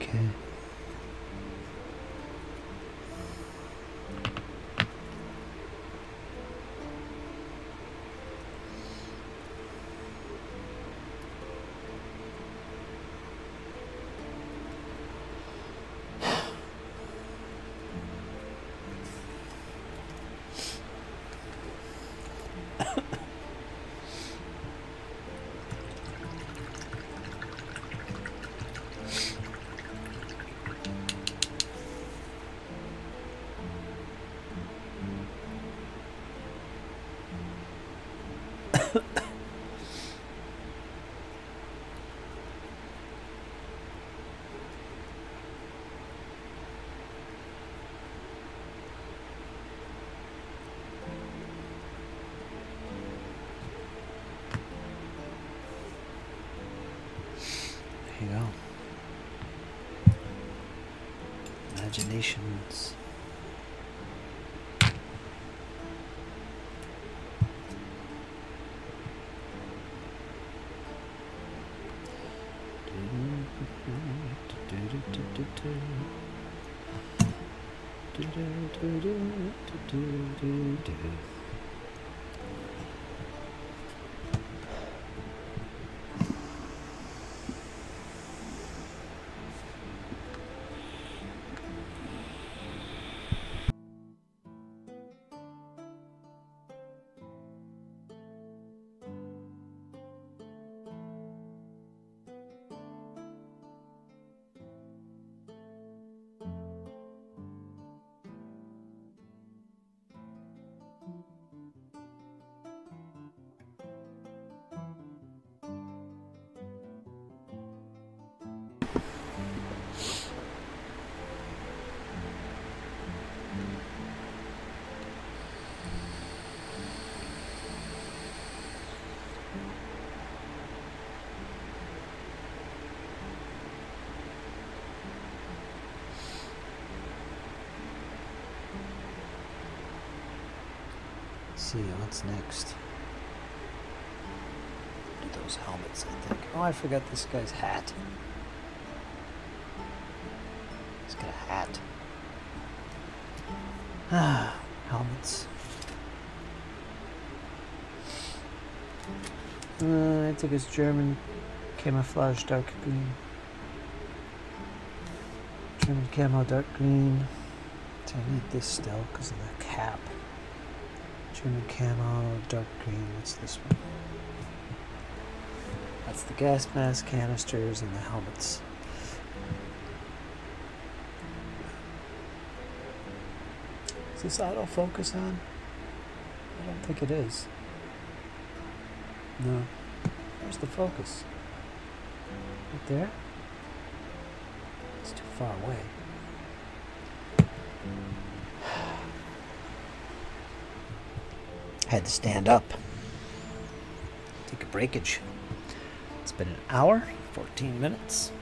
Okay. There you go. Imaginations. See what's next. Do those helmets, I think. Oh, I forgot this guy's hat. He's got a hat. Ah, helmets. I think it's German camouflage dark green. German camo dark green. So I need this still because of the cap. German camo, dark green, what's this one? That's the gas mask canisters and the helmets. Is this autofocus on? I don't think it is. No. Where's the focus? Right there? It's too far away. Had to stand up. Take a breakage. It's been an hour, 14 minutes.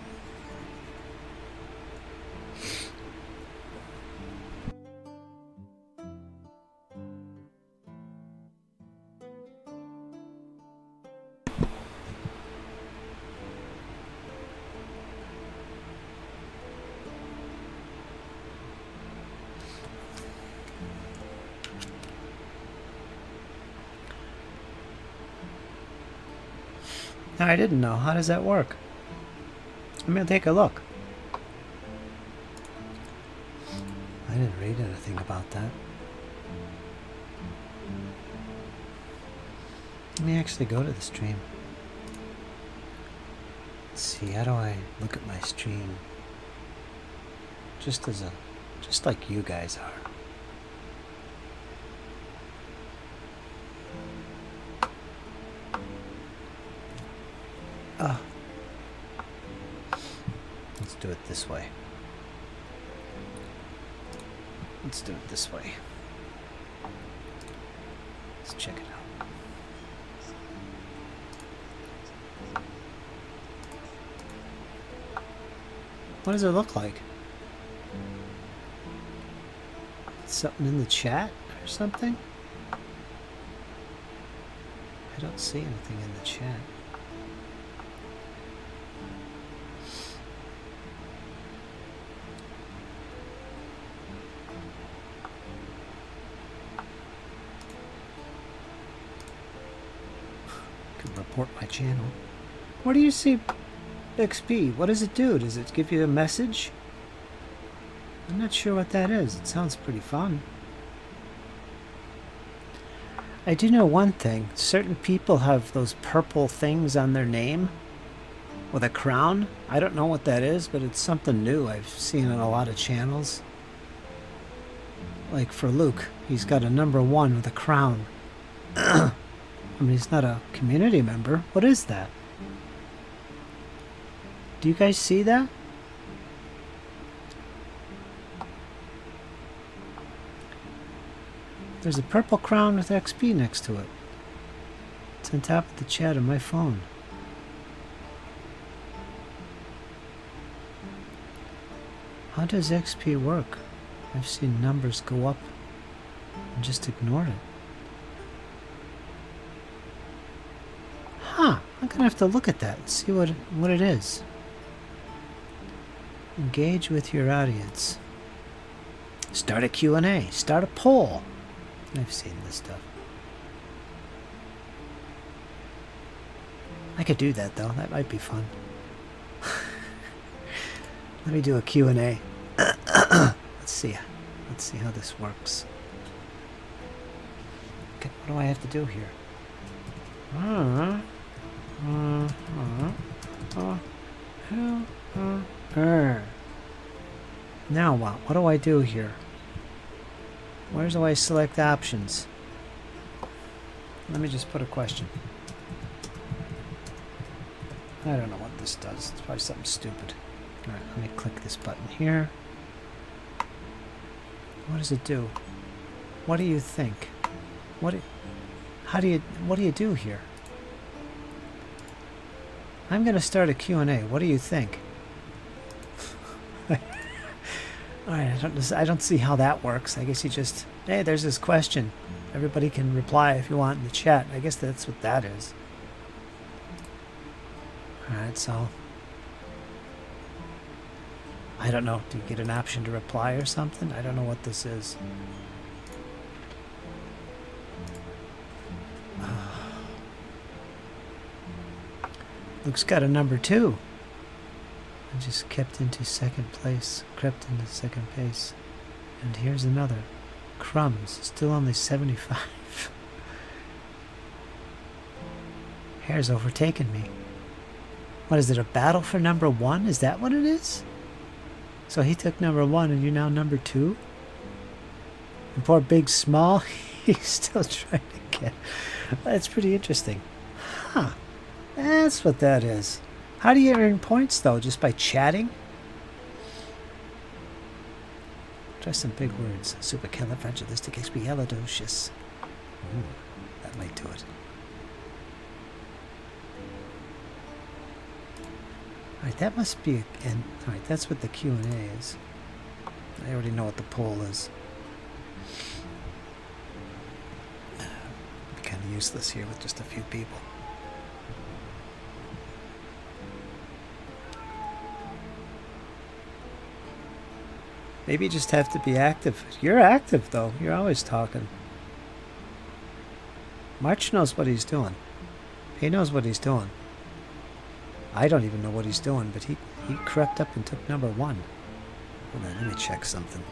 No, I didn't know. How does that work? I'm going to take a look. I didn't read anything about that. Let me actually go to the stream. Let's see, how do I look at my stream? Just like you guys are. Let's do it this way. Let's do it this way. Let's check it out. What does it look like? Something in the chat or something? I don't see anything in the chat. Report my channel. Where do you see XP? What does it do? Does it give you a message? I'm not sure what that is. It sounds pretty fun. I do know one thing. Certain people have those purple things on their name with a crown. I don't know what that is, but it's something new. I've seen on a lot of channels. Like for Luke, he's got a #1 with a crown. I mean, he's not a community member. What is that? Do you guys see that? There's a purple crown with XP next to it. It's on top of the chat on my phone. How does XP work? I've seen numbers go up and just ignored it. Huh, I'm gonna have to look at that and see what it is. Engage with your audience. Start a Q&A. Start a poll. I've seen this stuff. I could do that though. That might be fun. Let me do a Q&A. Let's see how this works. Okay, what do I have to do here? Now what? What do I do here? Where do I select options? Let me just put a question. I don't know what this does. It's probably something stupid. Alright, let me click this button here. What does it do? What do you think? What do you do here? I'm going to start a Q&A. What do you think? Alright, I don't see how that works. I guess you just, hey, there's this question. Everybody can reply if you want in the chat. I guess that's what that is. Alright, so I don't know. Do you get an option to reply or something? I don't know what this is. Luke's got a #2. I just kept into second place. Crept into second place. And here's another. Crumbs. Still only 75. Heer's overtaken me. What is it, a battle for #1? Is that what it is? So he took #1 and you're now #2? And poor Big Small, he's still trying to get... That's pretty interesting. Huh. That's what that is. How do you earn points, though? Just by chatting? Try some big words. Supercalifragilisticexpialidocious. That might do it. Alright, that must be... Alright, that's what the Q&A is. I already know what the poll is. Be kind of useless here with just a few people. Maybe you just have to be active. You're active, though. You're always talking. March knows what he's doing. He knows what he's doing. I don't even know what he's doing, but he crept up and took number 1. Hold on, let me check something.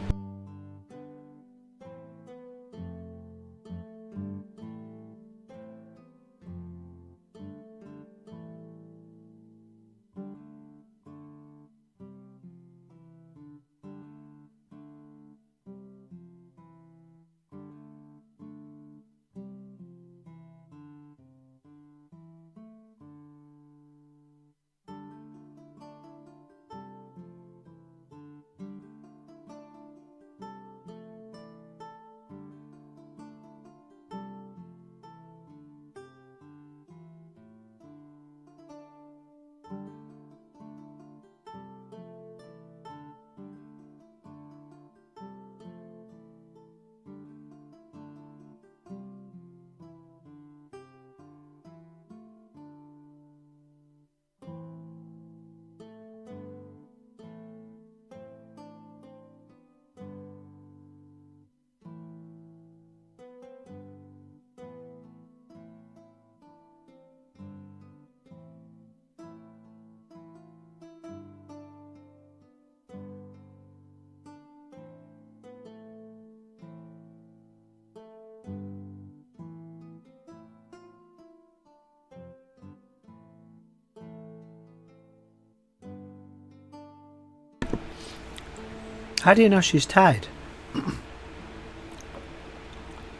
How do you know she's tied? You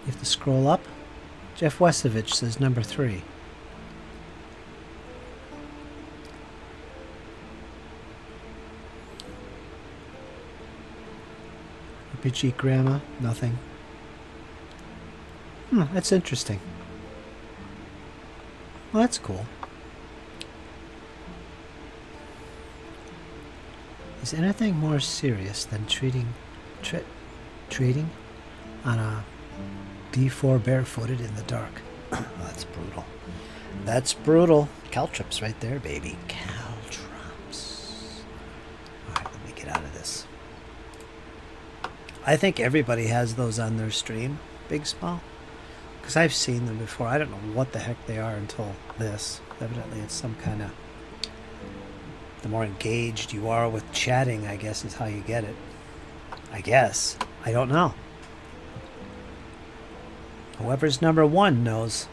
have to scroll up. Jeff Wesovich says number 3. RPG Grandma, nothing. That's interesting. Well, that's cool. Is anything more serious than treating on a D4 barefooted in the dark? Oh, that's brutal. That's brutal. Caltrops right there, baby. Caltrops. Alright, let me get out of this. I think everybody has those on their stream, Big Small. Because I've seen them before. I don't know what the heck they are until this. Evidently it's some kind of... The more engaged you are with chatting, I guess, is how you get it. I guess. I don't know. Whoever's number 1 knows.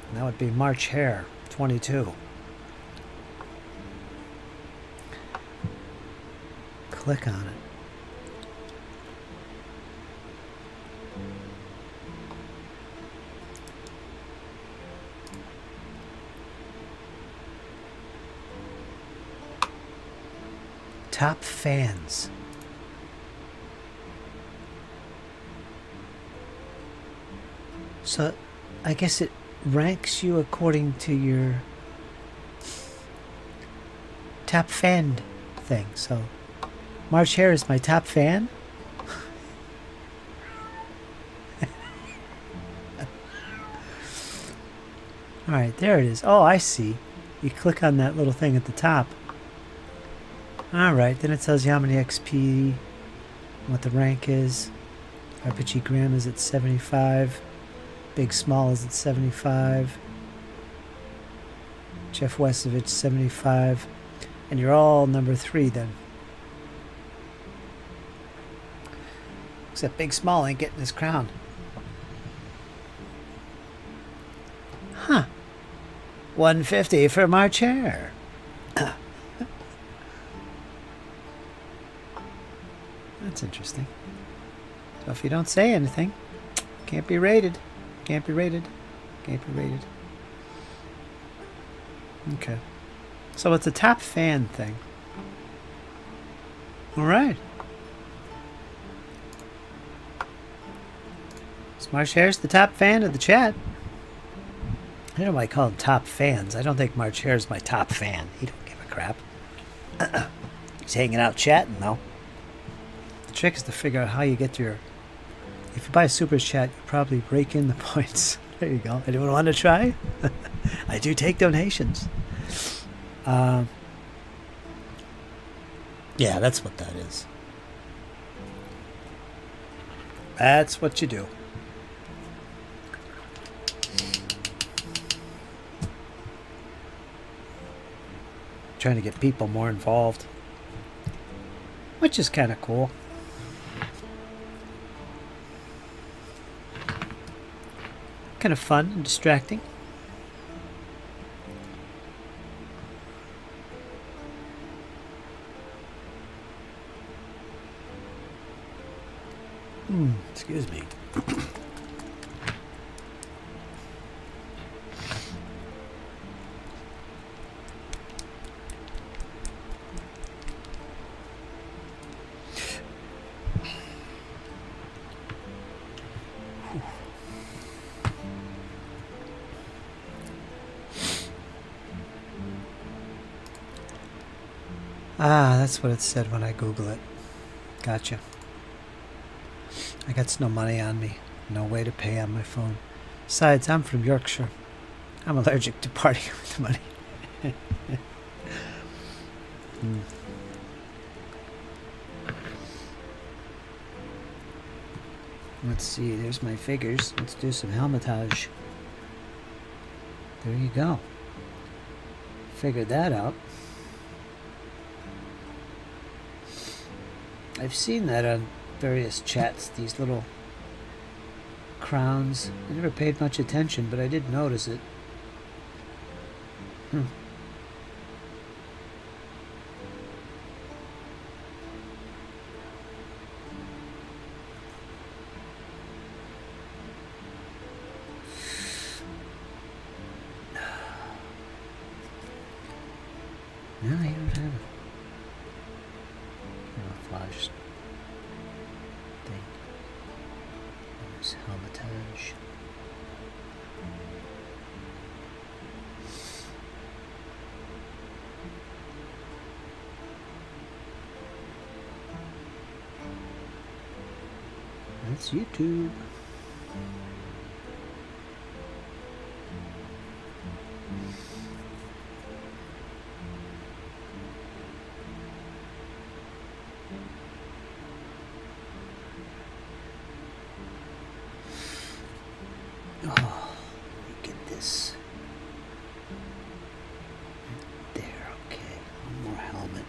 And that would be March Heer, 22. Click on it. Top fans. So, I guess it ranks you according to your top fan thing. So, March Heer is my top fan. Alright, there it is. Oh, I see. You click on that little thing at the top. Alright, then it tells you how many XP, what the rank is. RPG Graham is at 75. Big Small is at 75. Jeff Wesovich 75. And you're all number 3 then. Except Big Small ain't getting his crown. Huh. 150 for March Heer. That's interesting. So if you don't say anything, can't be rated. Can't be rated. Can't be rated. Okay. So it's a top fan thing. Alright. March Hare's the top fan of the chat. I don't know why I call them top fans. I don't think March Hare's my top fan. He don't give a crap. He's hanging out chatting, though. The trick is to figure out how you get your... If you buy a super chat, you probably rake in the points. There you go. Anyone want to try? I do take donations. Yeah, that's what that is. That's what you do. Trying to get people more involved, which is kind of cool. Kind of fun and distracting. Excuse me. Ah, that's what it said when I Google it. Gotcha. I got no money on me. No way to pay on my phone. Besides, I'm from Yorkshire. I'm allergic to partying with money. Let's see, there's my figures. Let's do some helmetage. There you go. Figured that out. I've seen that on various chats, these little crowns. I never paid much attention, but I did notice it. No, you don't have it. Camouflage thing. There's helmetage. That's YouTube. Oh, let me get this. Right there, okay. One more helmet.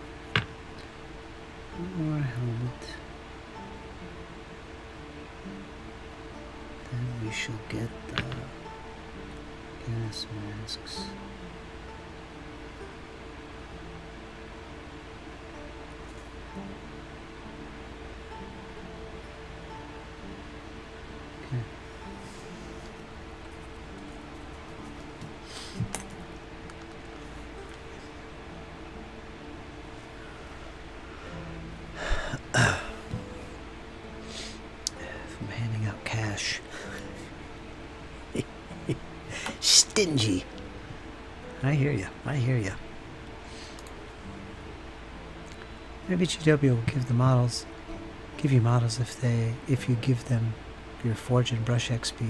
One more helmet. Then we shall get the gas masks. Okay. From handing out cash. Stingy. I hear you. I hear you. Maybe GW will give you models if you give them your Forge and Brush XP.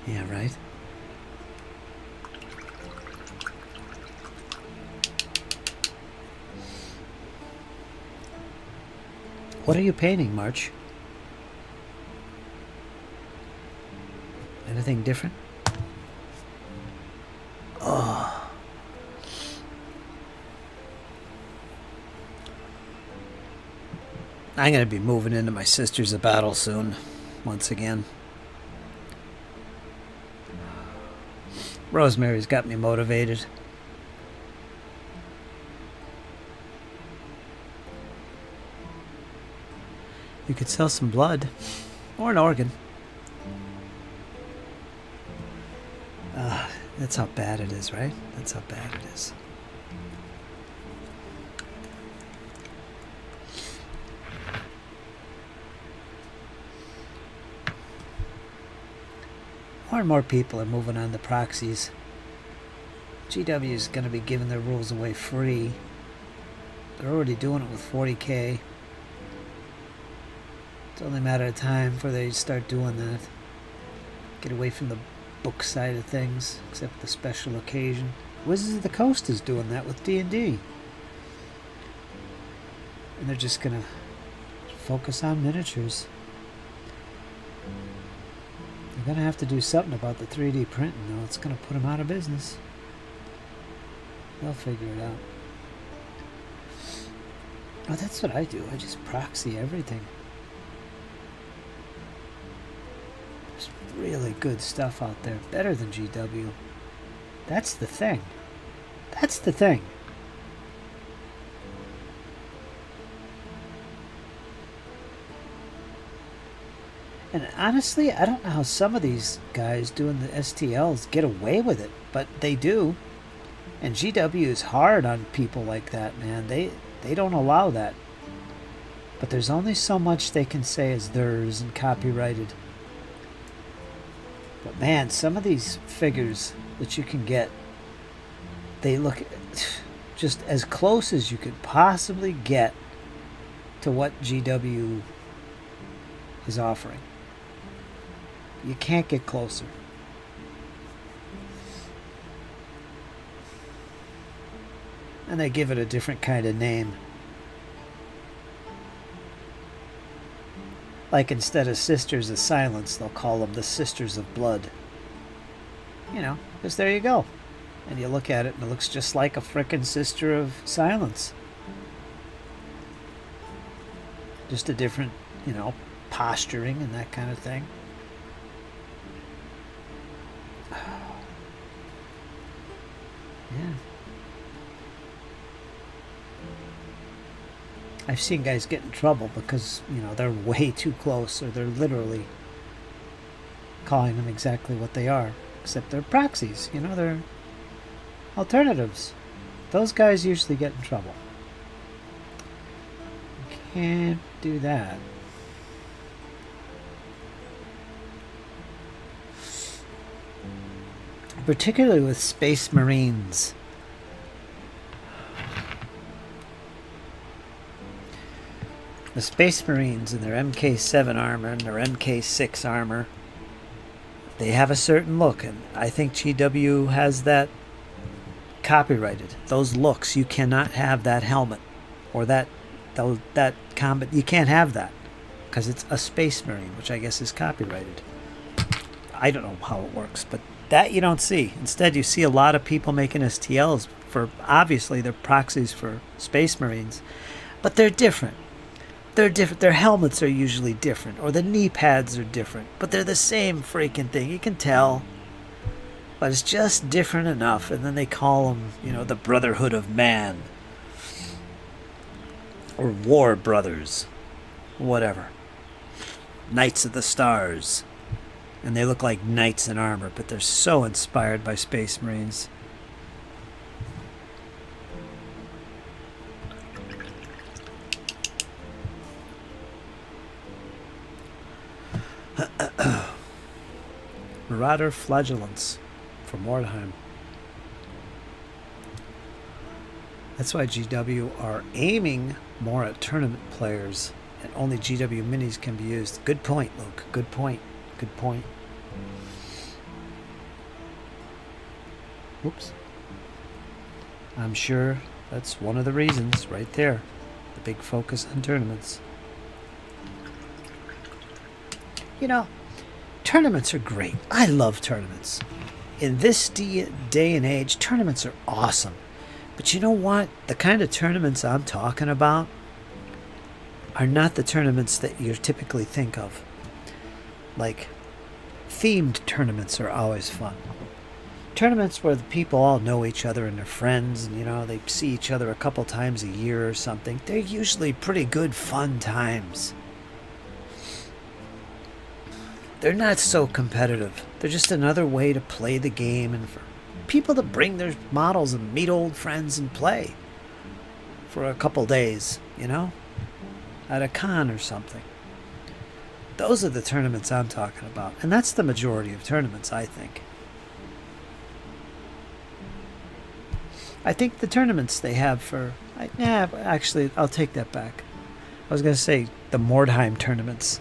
Yeah, right? What are you painting, March? Anything different? Oh. I'm going to be moving into my Sisters of Battle soon, once again. Rosemary's got me motivated. You could sell some blood. Or an organ. That's how bad it is, right? That's how bad it is. More and more people are moving on to proxies. GW is going to be giving their rules away free. They're already doing it with 40k. It's only a matter of time before they start doing that. Get away from the book side of things, except the special occasion. Wizards of the Coast is doing that with D&D. And they're just going to focus on miniatures. They're going to have to do something about the 3D printing, though. It's going to put them out of business. They'll figure it out. Oh, that's what I do. I just proxy everything. There's really good stuff out there. Better than GW. That's the thing. That's the thing. And honestly, I don't know how some of these guys doing the STLs get away with it, but they do. And GW is hard on people like that, man. They don't allow that. But there's only so much they can say as theirs and copyrighted. But man, some of these figures that you can get, they look just as close as you could possibly get to what GW is offering. You can't get closer. And they give it a different kind of name. Like instead of Sisters of Silence, they'll call them the Sisters of Blood. You know, because there you go. And you look at it and it looks just like a frickin' Sister of Silence. Just a different, you know, posturing and that kind of thing. Yeah. I've seen guys get in trouble because, you know, they're way too close, or they're literally calling them exactly what they are, except they're proxies, you know, they're alternatives. Those guys usually get in trouble. You can't do that. Particularly with Space Marines. The Space Marines in their MK7 armor and their MK6 armor, they have a certain look, and I think GW has that copyrighted. Those looks, you cannot have that helmet or that combat. You can't have that because it's a Space Marine, which I guess is copyrighted. I don't know how it works, but that you don't see. Instead, you see a lot of people making STLs for, obviously, they're proxies for Space Marines, but they're different. They're different. Their helmets are usually different, or the knee pads are different, but they're the same freaking thing. You can tell, but it's just different enough. And then they call them, you know, the Brotherhood of Man, or War Brothers, whatever. Knights of the Stars, and they look like knights in armor, but they're so inspired by Space Marines. Marauder Flagellants from Mordheim. That's why GW are aiming more at tournament players, and only GW minis can be used. Good point, Luke. Good point. Good point. Whoops. I'm sure that's one of the reasons right there. The big focus on tournaments. You know, tournaments are great. I love tournaments. In this day and age, tournaments are awesome. But you know what? The kind of tournaments I'm talking about are not the tournaments that you typically think of. Like, themed tournaments are always fun. Tournaments where the people all know each other and they're friends, and, you know, they see each other a couple times a year or something. They're usually pretty good, fun times. they're not so competitive. They're just another way to play the game and for people to bring their models and meet old friends and play for a couple days, you know, at a con or something. Those are the tournaments I'm talking about. And that's the majority of tournaments, I think. I think the tournaments they have for... actually, I'll take that back. I was going to say the Mordheim tournaments.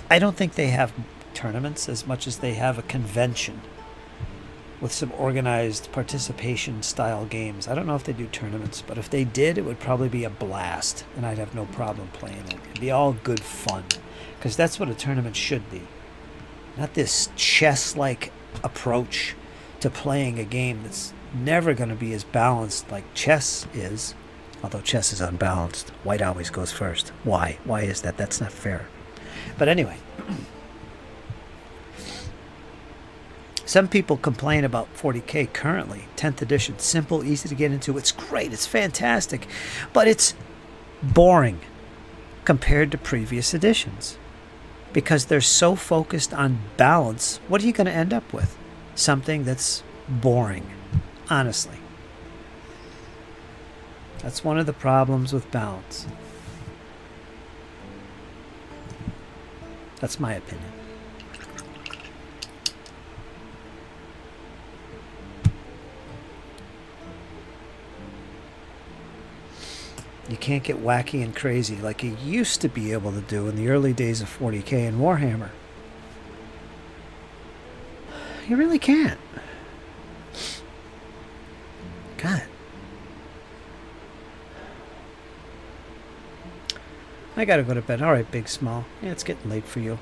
I don't think they have tournaments as much as they have a convention with some organized participation style games. I don't know if they do tournaments, but if they did, it would probably be a blast, and I'd have no problem playing it. It'd be all good fun, because that's what a tournament should be. Not this chess-like approach to playing a game that's never going to be as balanced like chess is, although chess is unbalanced. White always goes first. Why? Why is that? That's not fair. But anyway, some people complain about 40K currently. 10th edition, simple, easy to get into. It's great. It's fantastic. But it's boring compared to previous editions because they're so focused on balance. What are you going to end up with? Something that's boring, honestly. That's one of the problems with balance. That's my opinion. You can't get wacky and crazy like you used to be able to do in the early days of 40K and Warhammer. You really can't. God. I gotta go to bed. All right, Big Small. Yeah, it's getting late for you.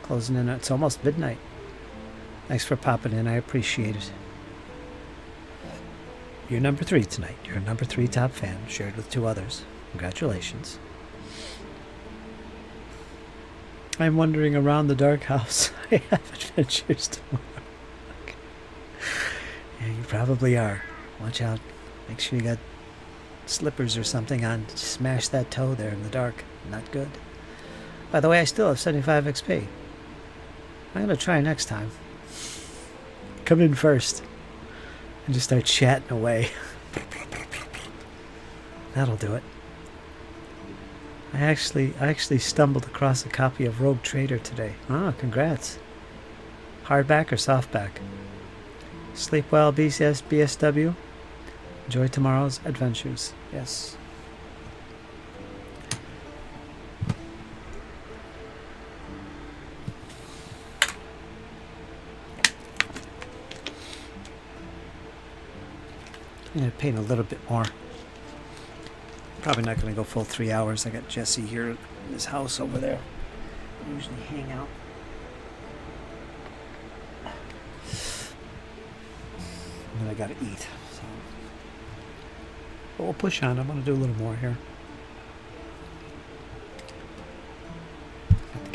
Closing in. It's almost midnight. Thanks for popping in. I appreciate it. You're number 3 tonight. You're a number 3 top fan, shared with 2 others. Congratulations. I'm wandering around the dark house. I have adventures tomorrow. Okay. Yeah, you probably are. Watch out. Make sure you got slippers or something on. Smash that toe there in the dark. Not good. By the way, I still have 75 XP. I'm going to try next time. Come in first. And just start chatting away. That'll do it. I actually stumbled across a copy of Rogue Trader today. Ah, congrats. Hardback or softback? Sleep well, BSW. Enjoy tomorrow's adventures. Yes. I'm going to paint a little bit more. Probably not going to go full 3 hours. I got Jesse here in his house over there. I usually hang out. And then I got to eat. So. But we'll push on. I'm going to do a little more here. Got the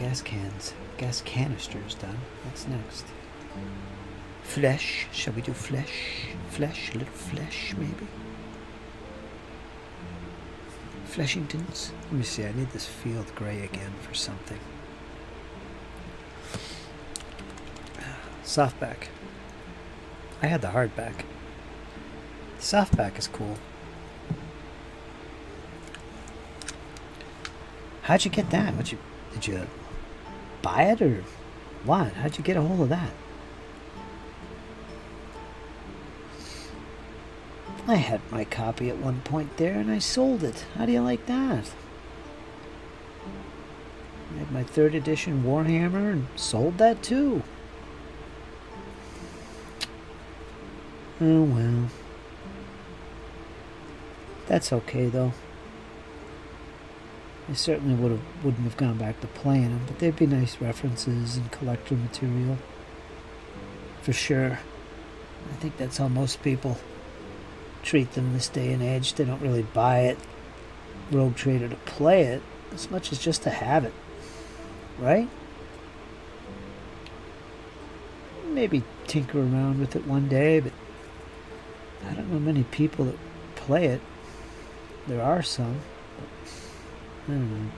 gas canisters done. What's next? Flesh. Shall we do flesh? Flesh? A little flesh, maybe? Fleshingtons? Let me see. I need this field gray again for something. Softback. I had the hardback. The softback is cool. How'd you get that? Did you buy it or what? How'd you get a hold of that? I had my copy at one point there and I sold it. How do you like that? I had my 3rd edition Warhammer and sold that too. Oh well. That's okay though. I certainly wouldn't have gone back to playing them, but they'd be nice references and collector material. For sure. I think that's how most people treat them this day and age. They don't really buy it, Rogue Trader, to play it as much as just to have it, right? Maybe tinker around with it one day, but I don't know many people that play it. There are some, but I don't know.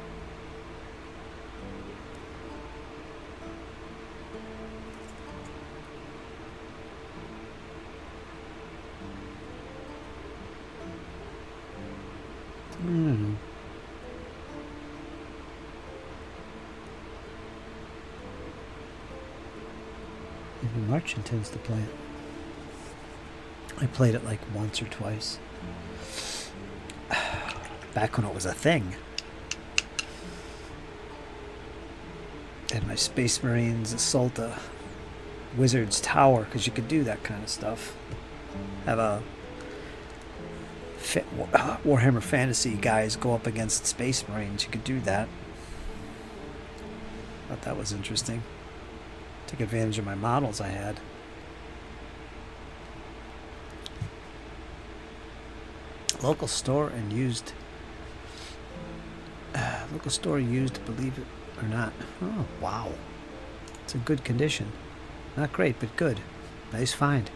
Even March intends to play it. I played it like once or twice. Back when it was a thing. And my Space Marines assault a wizard's tower, because you could do that kind of stuff. Have a Warhammer Fantasy guys go up against Space Marines. You could do that. Thought that was interesting. Took advantage of my models I had. Local store and used. Local store used, believe it or not. Oh, wow. It's in good condition. Not great, but good. Nice find.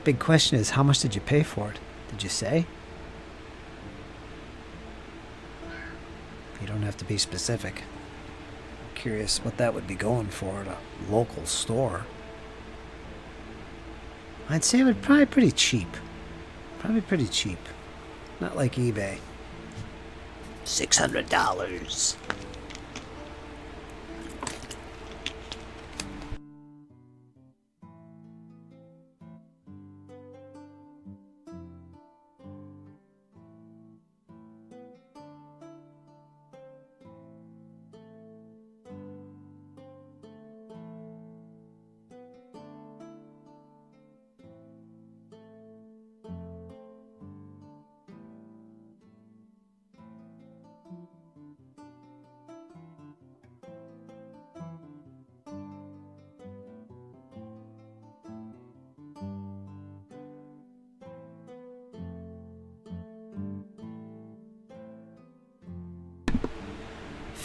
Big question is, how much did you pay for it? Did you say? You don't have to be specific. I'm curious what that would be going for at a local store. I'd say it would probably pretty cheap. Probably pretty cheap. Not like eBay. $600.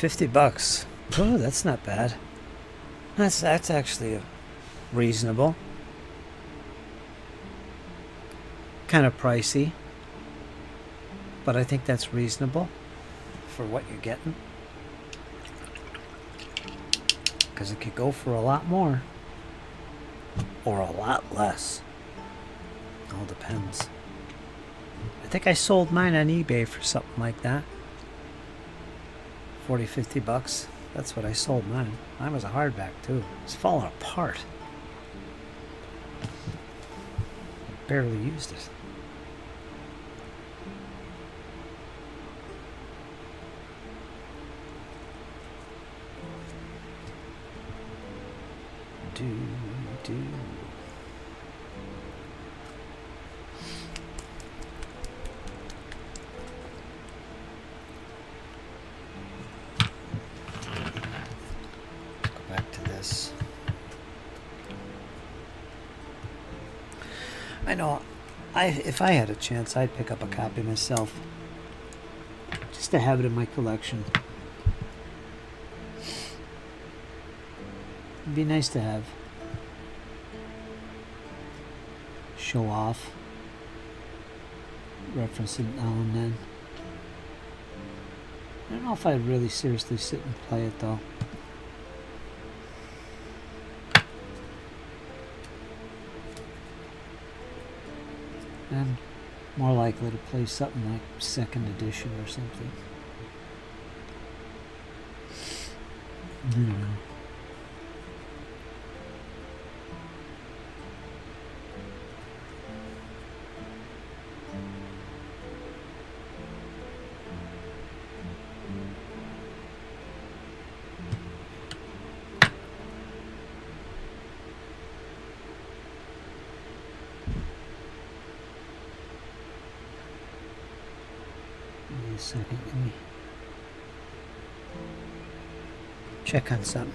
$50. Oh, that's not bad. That's actually reasonable. Kind of pricey, but I think that's reasonable for what you're getting. Because it could go for a lot more or a lot less. All depends. I think I sold mine on eBay for something like that. 40, $50. That's what I sold mine. Mine was a hardback too. It's falling apart. I barely used it. Do. I know, if I had a chance, I'd pick up a copy myself, just to have it in my collection. It'd be nice to have. Show off. Reference it now and then. I don't know if I'd really seriously sit and play it though. I'm more likely to play something like 2nd edition or something. I don't know. Second, let me check on something.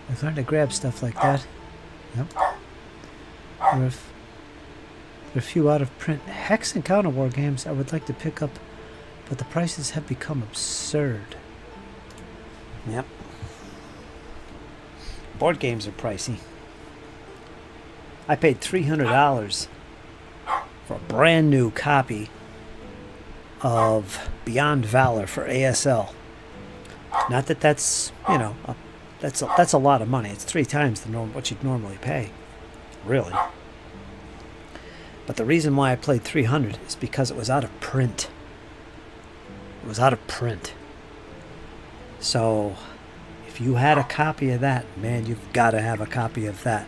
I've learned to grab stuff like that. Yep. There are a few out-of-print Hex and Counter War games I would like to pick up, but the prices have become absurd. Yep. Board games are pricey. I paid $300 for a brand new copy of Beyond Valor for ASL. Not that that's, you know, that's a lot of money. It's 3 times what you'd normally pay, really. But the reason why I paid $300 is because it was out of print. It was out of print. So, if you had a copy of that, man, you've got to have a copy of that.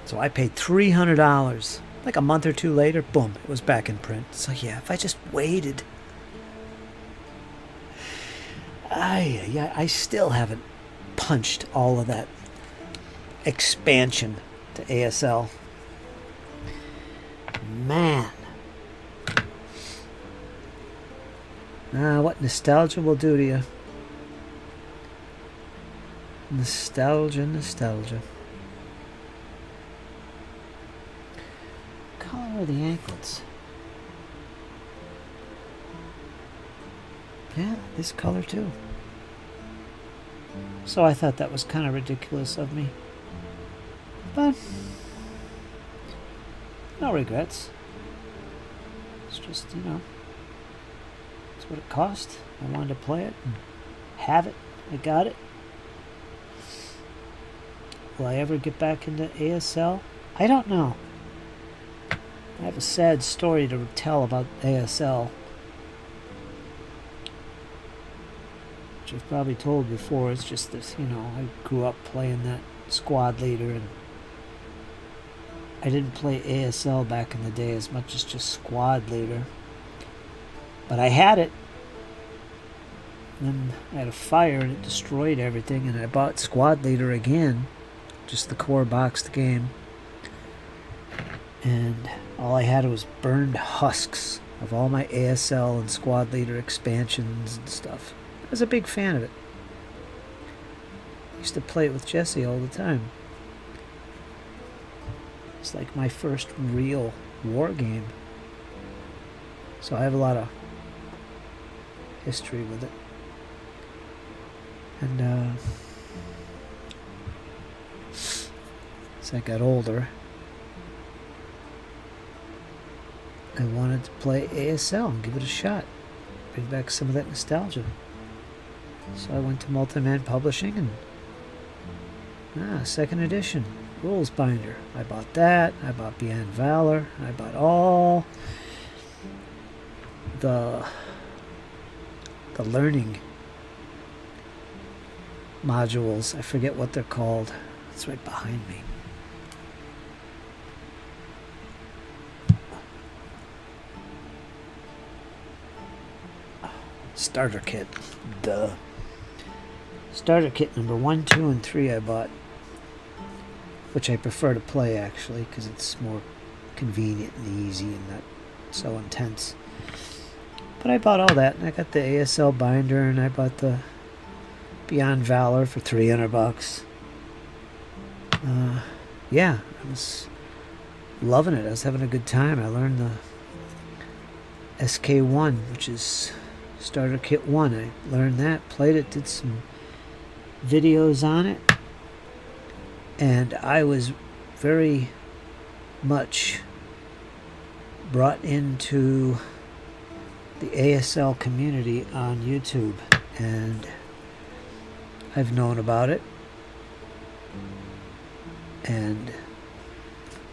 So I paid $300. Like a month or two later, boom, it was back in print. So yeah, if I just waited. I still haven't punched all of that expansion to ASL. Man. What nostalgia will do to you. Nostalgia. Color of the anklets. Yeah, this color too. So I thought that was kind of ridiculous of me. But no regrets. It's just, you know, it's what it cost. I wanted to play it and have it. I got it. Will I ever get back into ASL? I don't know. I have a sad story to tell about ASL, which I've probably told before. It's just that, you know, I grew up playing that squad leader, and I didn't play ASL back in the day as much as just squad leader. But I had it. Then I had a fire and it destroyed everything, and I bought squad leader again, just the core boxed game. And all I had was burned husks of all my ASL and squad leader expansions and stuff. I was a big fan of it. I used to play it with Jesse all the time. It's like my first real war game. So I have a lot of history with it. And as I got older, I wanted to play ASL and give it a shot. Bring back some of that nostalgia. So I went to Multi-Man Publishing and second edition rules binder. I bought that. I bought Beyond Valor. I bought all the learning modules. I forget what they're called. It's right behind me. Starter kit. Duh. Starter kit number 1, 2, and 3 I bought. Which I prefer to play, actually, because it's more convenient and easy and not so intense. But I bought all that, and I got the ASL binder, and I bought the Beyond Valor for $300. Yeah, I was loving it. I was having a good time. I learned the SK1, which is Starter Kit 1. I learned that, played it, did some videos on it, and I was very much brought into the ASL community on YouTube, and I've known about it, and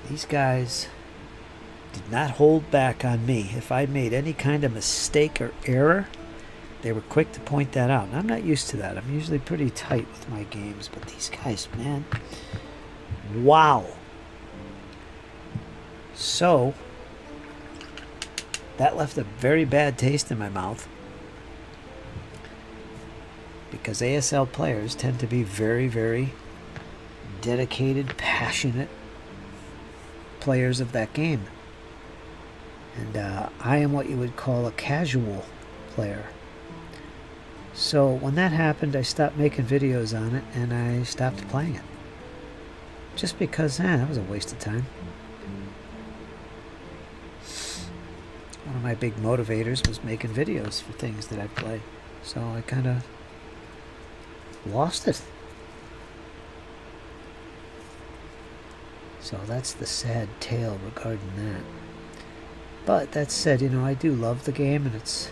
these guys did not hold back on me. If I made any kind of mistake or error, they were quick to point that out. And I'm not used to that. I'm usually pretty tight with my games, but these guys, man, wow. So that left a very bad taste in my mouth, because ASL players tend to be very, very dedicated, passionate players of that game. And I am what you would call a casual player. So when that happened, I stopped making videos on it and I stopped playing it. Just because, that was a waste of time. One of my big motivators was making videos for things that I play. So I kind of lost it. So that's the sad tale regarding that. But that said, you know, I do love the game, and it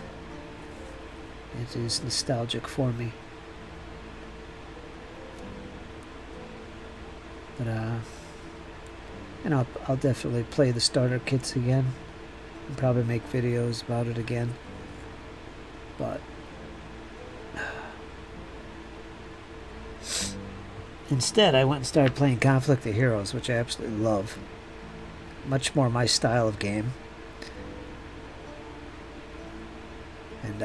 is nostalgic for me. But you know, I'll definitely play the starter kits again, and probably make videos about it again. But instead, I went and started playing Conflict of Heroes, which I absolutely love. Much more my style of game. And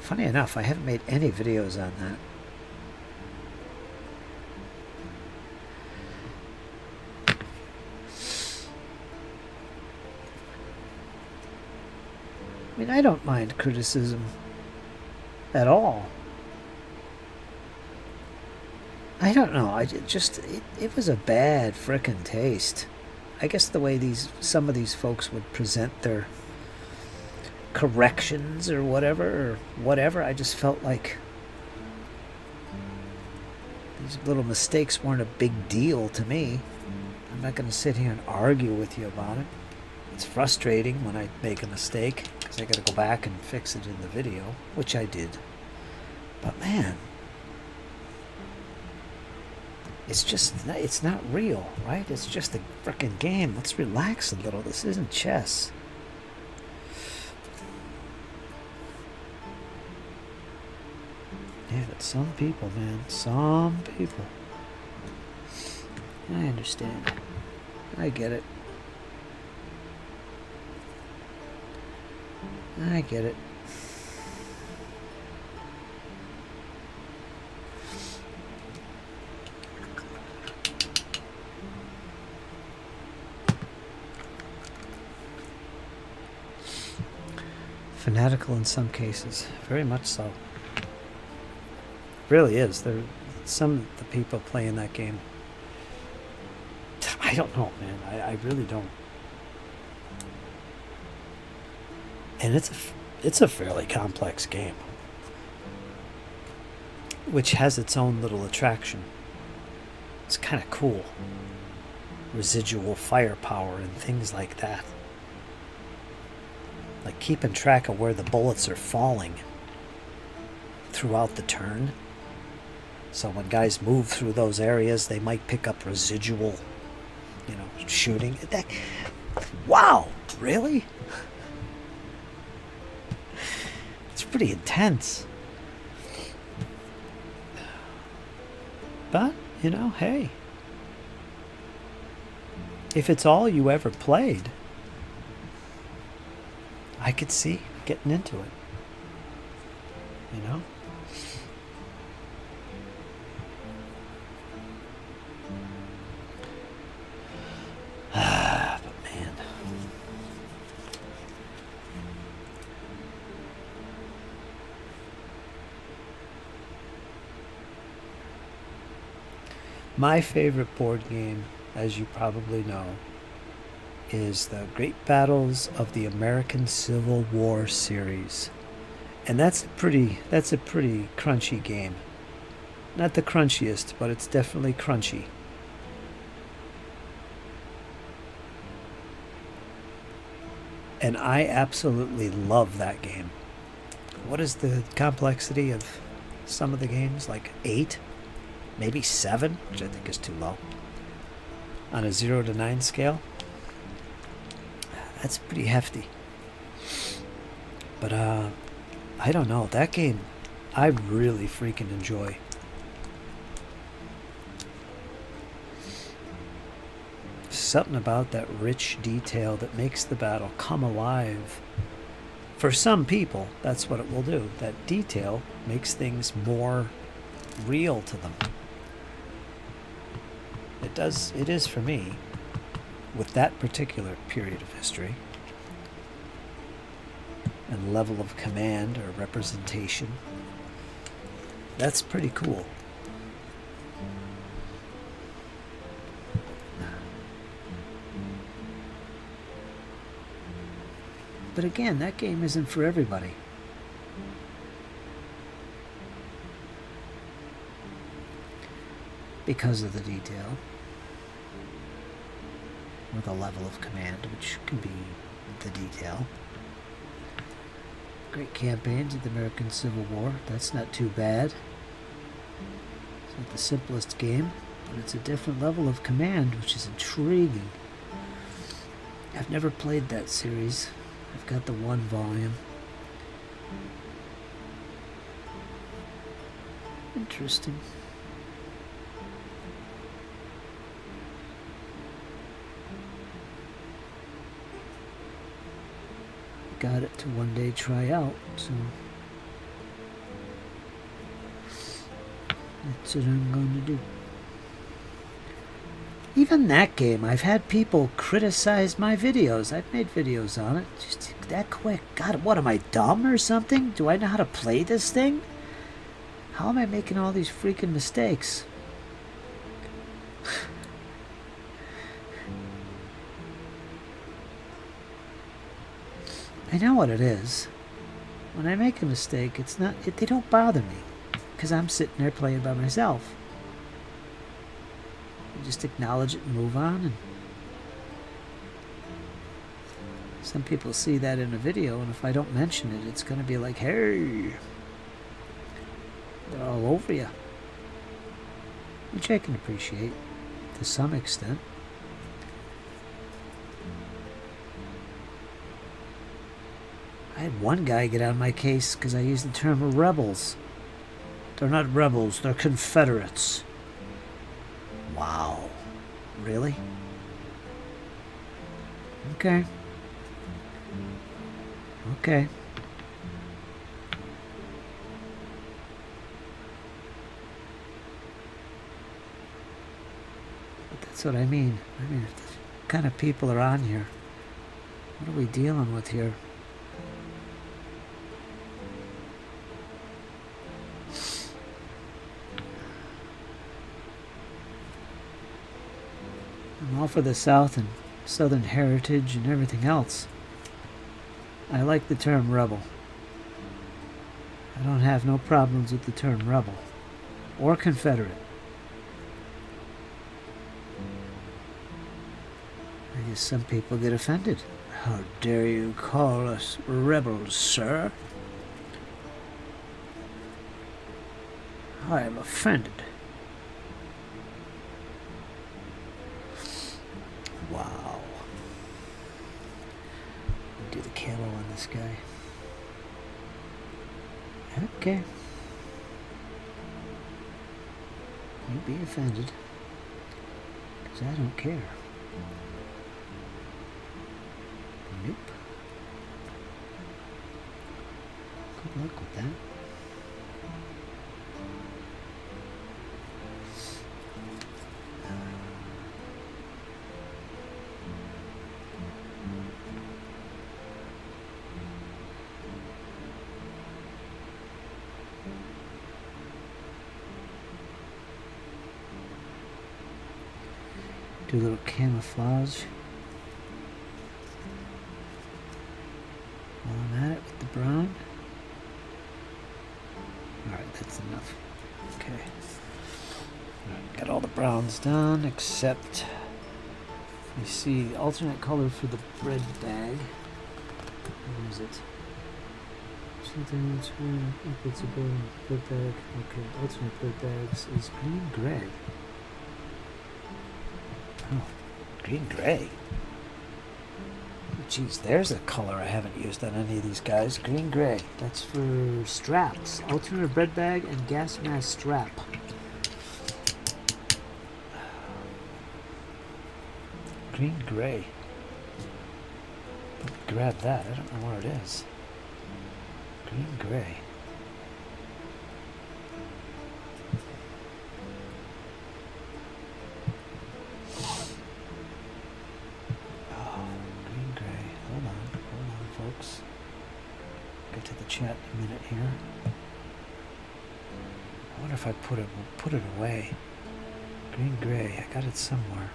funny enough, I haven't made any videos on that. I mean, I don't mind criticism at all. I don't know. It was a bad frickin' taste. I guess the way some of these folks would present their corrections or whatever, I just felt like these little mistakes weren't a big deal to me. I'm not going to sit here and argue with you about it. It's frustrating when I make a mistake because I got to go back and fix it in the video, which I did. But man, it's not real, right? It's just a frickin' game. Let's relax a little. This isn't chess. Yeah, but some people, man, some people. I understand. I get it. I get it. Fanatical in some cases, very much so. Really is. Some of the people playing that game, I don't know, man. I really don't. And it's a fairly complex game, which has its own little attraction. It's kind of cool. Residual firepower and things like that. Like keeping track of where the bullets are falling throughout the turn. So when guys move through those areas, they might pick up residual, shooting. Wow, really? It's pretty intense. But, hey. If it's all you ever played, I could see getting into it. But man. My favorite board game, as you probably know, is the Great Battles of the American Civil War series. And that's a pretty crunchy game. Not the crunchiest, but it's definitely crunchy. And I absolutely love that game. What is the complexity of some of the games? Like 8? Maybe 7? Which I think is too low. On a 0 to 9 scale? That's pretty hefty. But, I don't know. That game, I really freaking enjoy. Something about that rich detail that makes the battle come alive. For some people, that's what it will do. That detail makes things more real to them. It is for me, with that particular period of history. and level of command or representation. That's pretty cool. But again, that game isn't for everybody. Because of the detail. Or the level of command, which can be the detail. Great campaigns of the American Civil War. That's not too bad. It's not the simplest game, but it's a different level of command, which is intriguing. I've never played that series. I've got the 1 volume. Interesting. Got it to one day try out, so that's what I'm going to do. Even that game, I've had people criticize my videos. I've made videos on it. Just that quick. God, what am I, dumb or something? Do I know how to play this thing? How am I making all these freaking mistakes? I know what it is. When I make a mistake, it's not. They don't bother me, because I'm sitting there playing by myself. I just acknowledge it and move on. And some people see that in a video, and if I don't mention it, it's going to be like, hey, they're all over you. Which I can appreciate to some extent. I had one guy get on my case because I used the term rebels. They're not rebels, they're Confederates. Wow. Really? Okay. Okay. But that's what I mean. I mean, what kind of people are on here? What are we dealing with here? I'm all for the South and Southern heritage and everything else. I like the term rebel. I don't have no problems with the term rebel or Confederate. I guess some people get offended. How dare you call us rebels, sir? I am offended. Wow. Do the camo on this guy. Okay. You be offended. Because I don't care. Nope. Good luck with that. Do a little camouflage while I'm at it with the brown. Alright, that's enough. Okay. Alright, got all the browns done except you see the alternate color for the bread bag. Where is it? Something that's it's a bread bag. Okay, alternate bread bags is green gray. Oh, green gray. Geez, there's a color I haven't used on any of these guys. Green gray. That's for straps. Alternate bread bag and gas mask strap. Green gray. Grab that. I don't know where it is. Green gray. Get to the chat in a minute here. I wonder if I put it away. Green gray. I got it somewhere.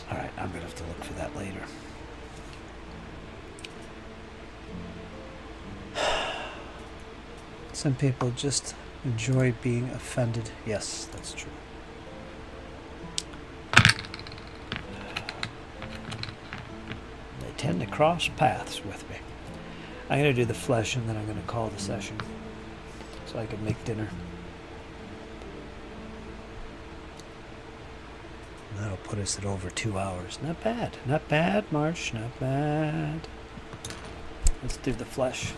All right, I'm gonna have to look for that later. Some people just enjoy being offended. Yes, that's true. They tend to cross paths with me. I'm going to do the flesh and then I'm going to call the session so I can make dinner. That'll put us at over 2 hours. Not bad. Not bad, Marsh. Not bad. Let's do the flesh.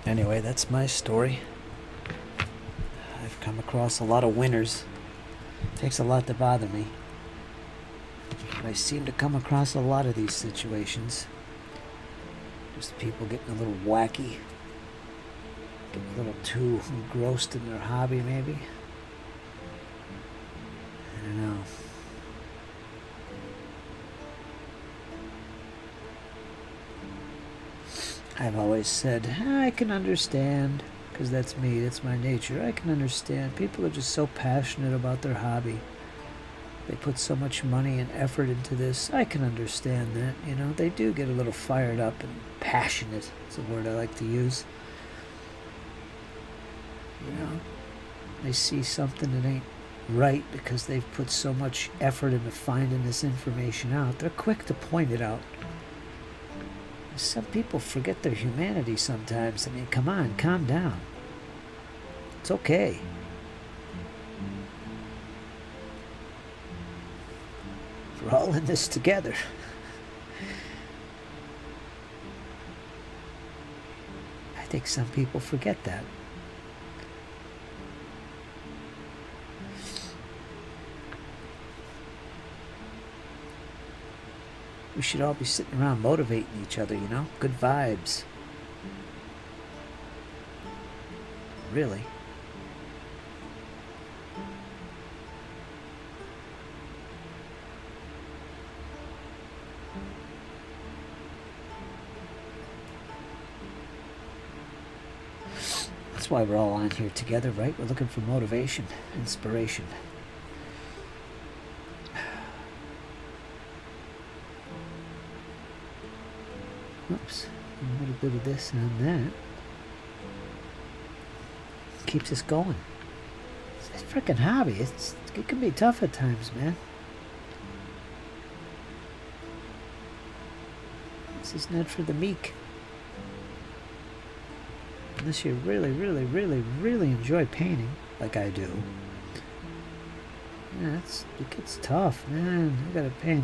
Anyway, that's my story. I've come across a lot of winners. It takes a lot to bother me. But I seem to come across a lot of these situations. Just people getting a little wacky. Getting a little too engrossed in their hobby, maybe. I don't know. I've always said, I can understand, because that's me, that's my nature. I can understand. People are just so passionate about their hobby. They put so much money and effort into this. I can understand that. You know, they do get a little fired up and passionate. It's a word I like to use. You know, they see something that ain't right because they've put so much effort into finding this information out. They're quick to point it out. Some people forget their humanity sometimes. I mean, come on, calm down. It's okay. We're all in this together. I think some people forget that. We should all be sitting around motivating each other, you know? Good vibes. Really. That's why we're all on here together, right? We're looking for motivation, inspiration. Oops, a little bit of this and that. Keeps us going. It's a freaking hobby. It can be tough at times, man. This is not for the meek. Unless you really, really, really, really enjoy painting, like I do. Yeah, it gets tough, man. I gotta pay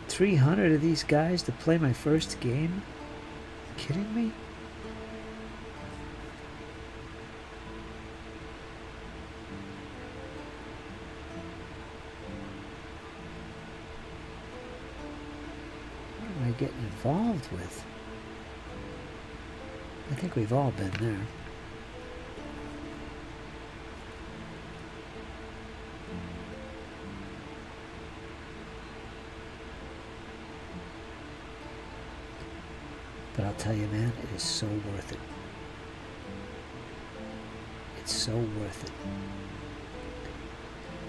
300 of these guys to play my first game. Kidding me? What am I getting involved with? I think we've all been there. But I'll tell you, man, it is so worth it. It's so worth it.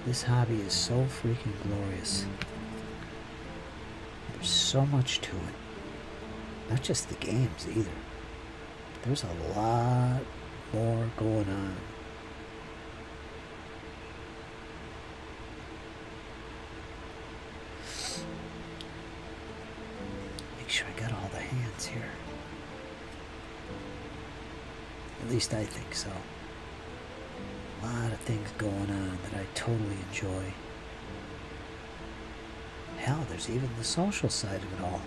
This hobby is so freaking glorious. There's so much to it. Not just the games, either. There's a lot more going on. Make sure I got all the hands here. At least I think so. A lot of things going on that I totally enjoy. Hell, there's even the social side of it all.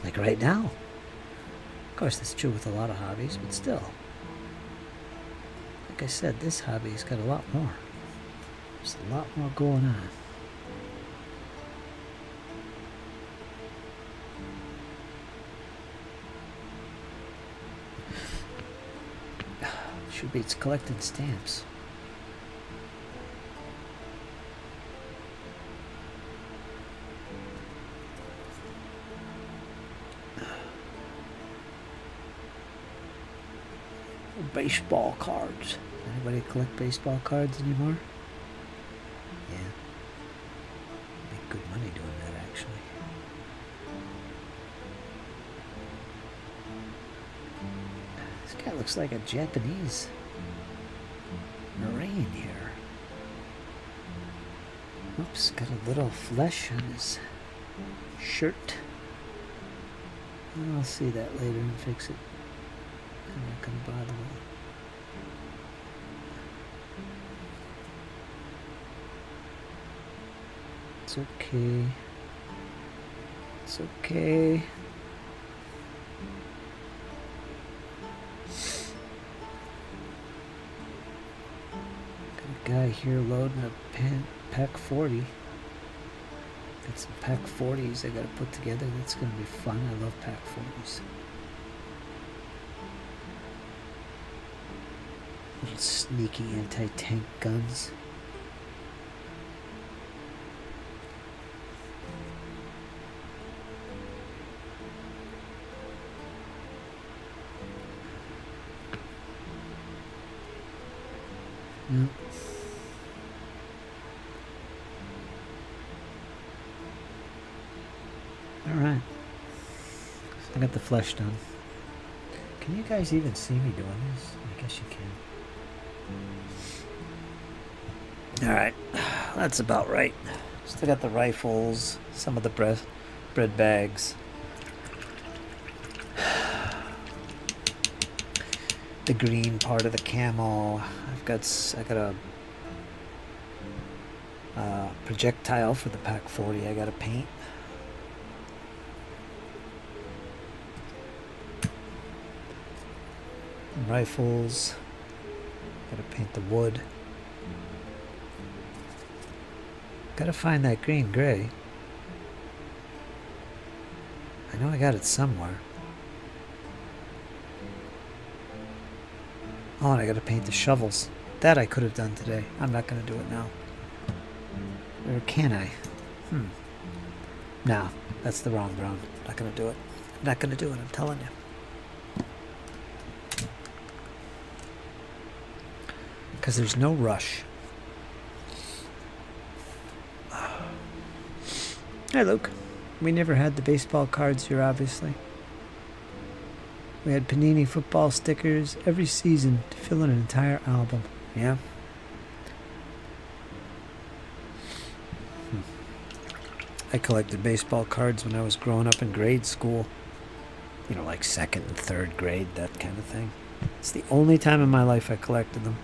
Like right now. Of course, that's true with a lot of hobbies, but still. like I said, this hobby's got a lot more. There's a lot more going on. Should be it's collecting stamps. Baseball cards. Anybody collect baseball cards anymore? Yeah. Make good money doing that, actually. This guy looks like a Japanese Marine here. Oops, got a little flesh on his shirt. I'll see that later and fix it. I'm not going to bother with it. It's okay. It's okay. Got a guy here loading a pack 40. Got some pack 40s I got to put together. That's going to be fun. I love pack 40s. Little sneaky anti-tank guns. Yep. Alright. I got the flesh done. Can you guys even see me doing this? I guess you can. Alright. That's about right. Still got the rifles, some of the bread bags. The green part of the camo. I got a projectile for the pack 40 I gotta paint. Rifles. Gotta paint the wood. Gotta find that green gray. I know I got it somewhere. Oh, and I gotta paint the shovels. That I could have done today. I'm not gonna do it now. Or can I? No, that's the wrong brown. Not gonna do it. I'm not gonna do it, I'm telling you. Because there's no rush. Hi, Luke. We never had the baseball cards here, obviously. We had Panini football stickers every season to fill in an entire album. Yeah? I collected baseball cards when I was growing up in grade school. You know, like 2nd and 3rd grade, that kind of thing. It's the only time in my life I collected them.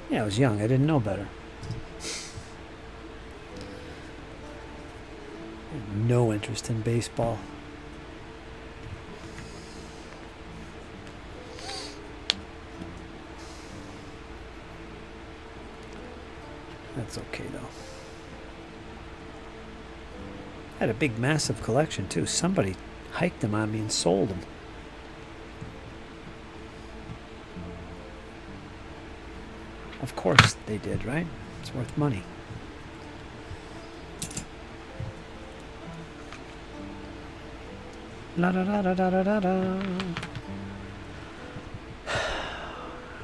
Yeah, I was young. I didn't know better. I had no interest in baseball. That's okay, though. I had a big, massive collection, too. Somebody hiked them on me and sold them. Of course they did, right? It's worth money. La da da da da da da da.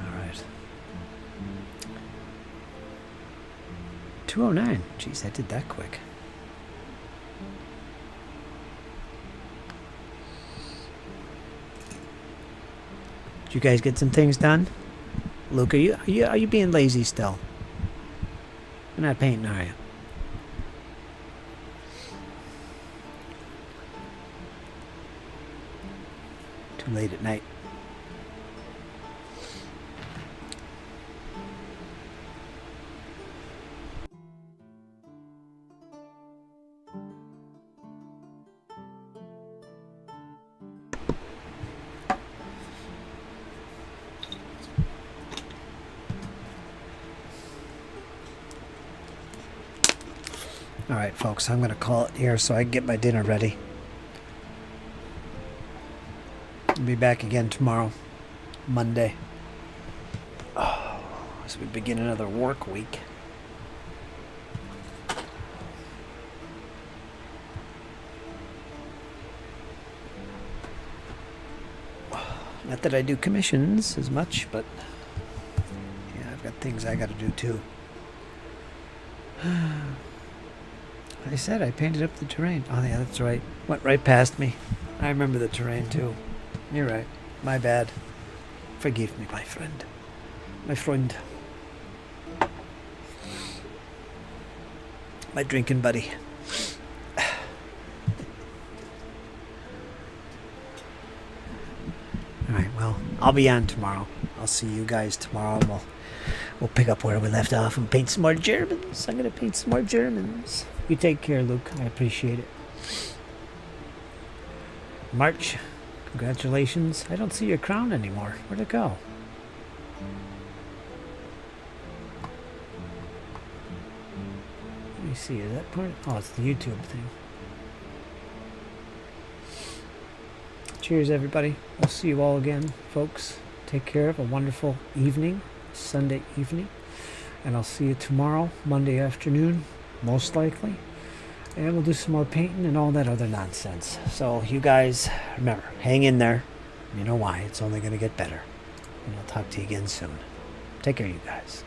Alright. 209. Jeez, I did that quick. Did you guys get some things done? Luke, are you being lazy still? You're not painting, are you? Too late at night. Alright, folks, I'm going to call it here so I can get my dinner ready. I'll be back again tomorrow, Monday, as we begin another work week. Not that I do commissions as much, but yeah, I've got things I got to do too. I said I painted up the terrain. Oh yeah, that's right. Went right past me. I remember the terrain too. You're right. My bad. Forgive me, my friend. My friend. My drinking buddy. Alright, well, I'll be on tomorrow. I'll see you guys tomorrow. And we'll pick up where we left off and paint some more Germans. I'm going to paint some more Germans. You take care, Luke. I appreciate it. March. Congratulations. I don't see your crown anymore. Where'd it go? Let me see. Is that part? Oh, it's the YouTube thing. Cheers, everybody. We'll see you all again, folks. Take care. Have a wonderful evening, Sunday evening. And I'll see you tomorrow, Monday afternoon, most likely. And we'll do some more painting and all that other nonsense. So you guys, remember, hang in there. You know why. It's only going to get better. And I'll talk to you again soon. Take care, you guys.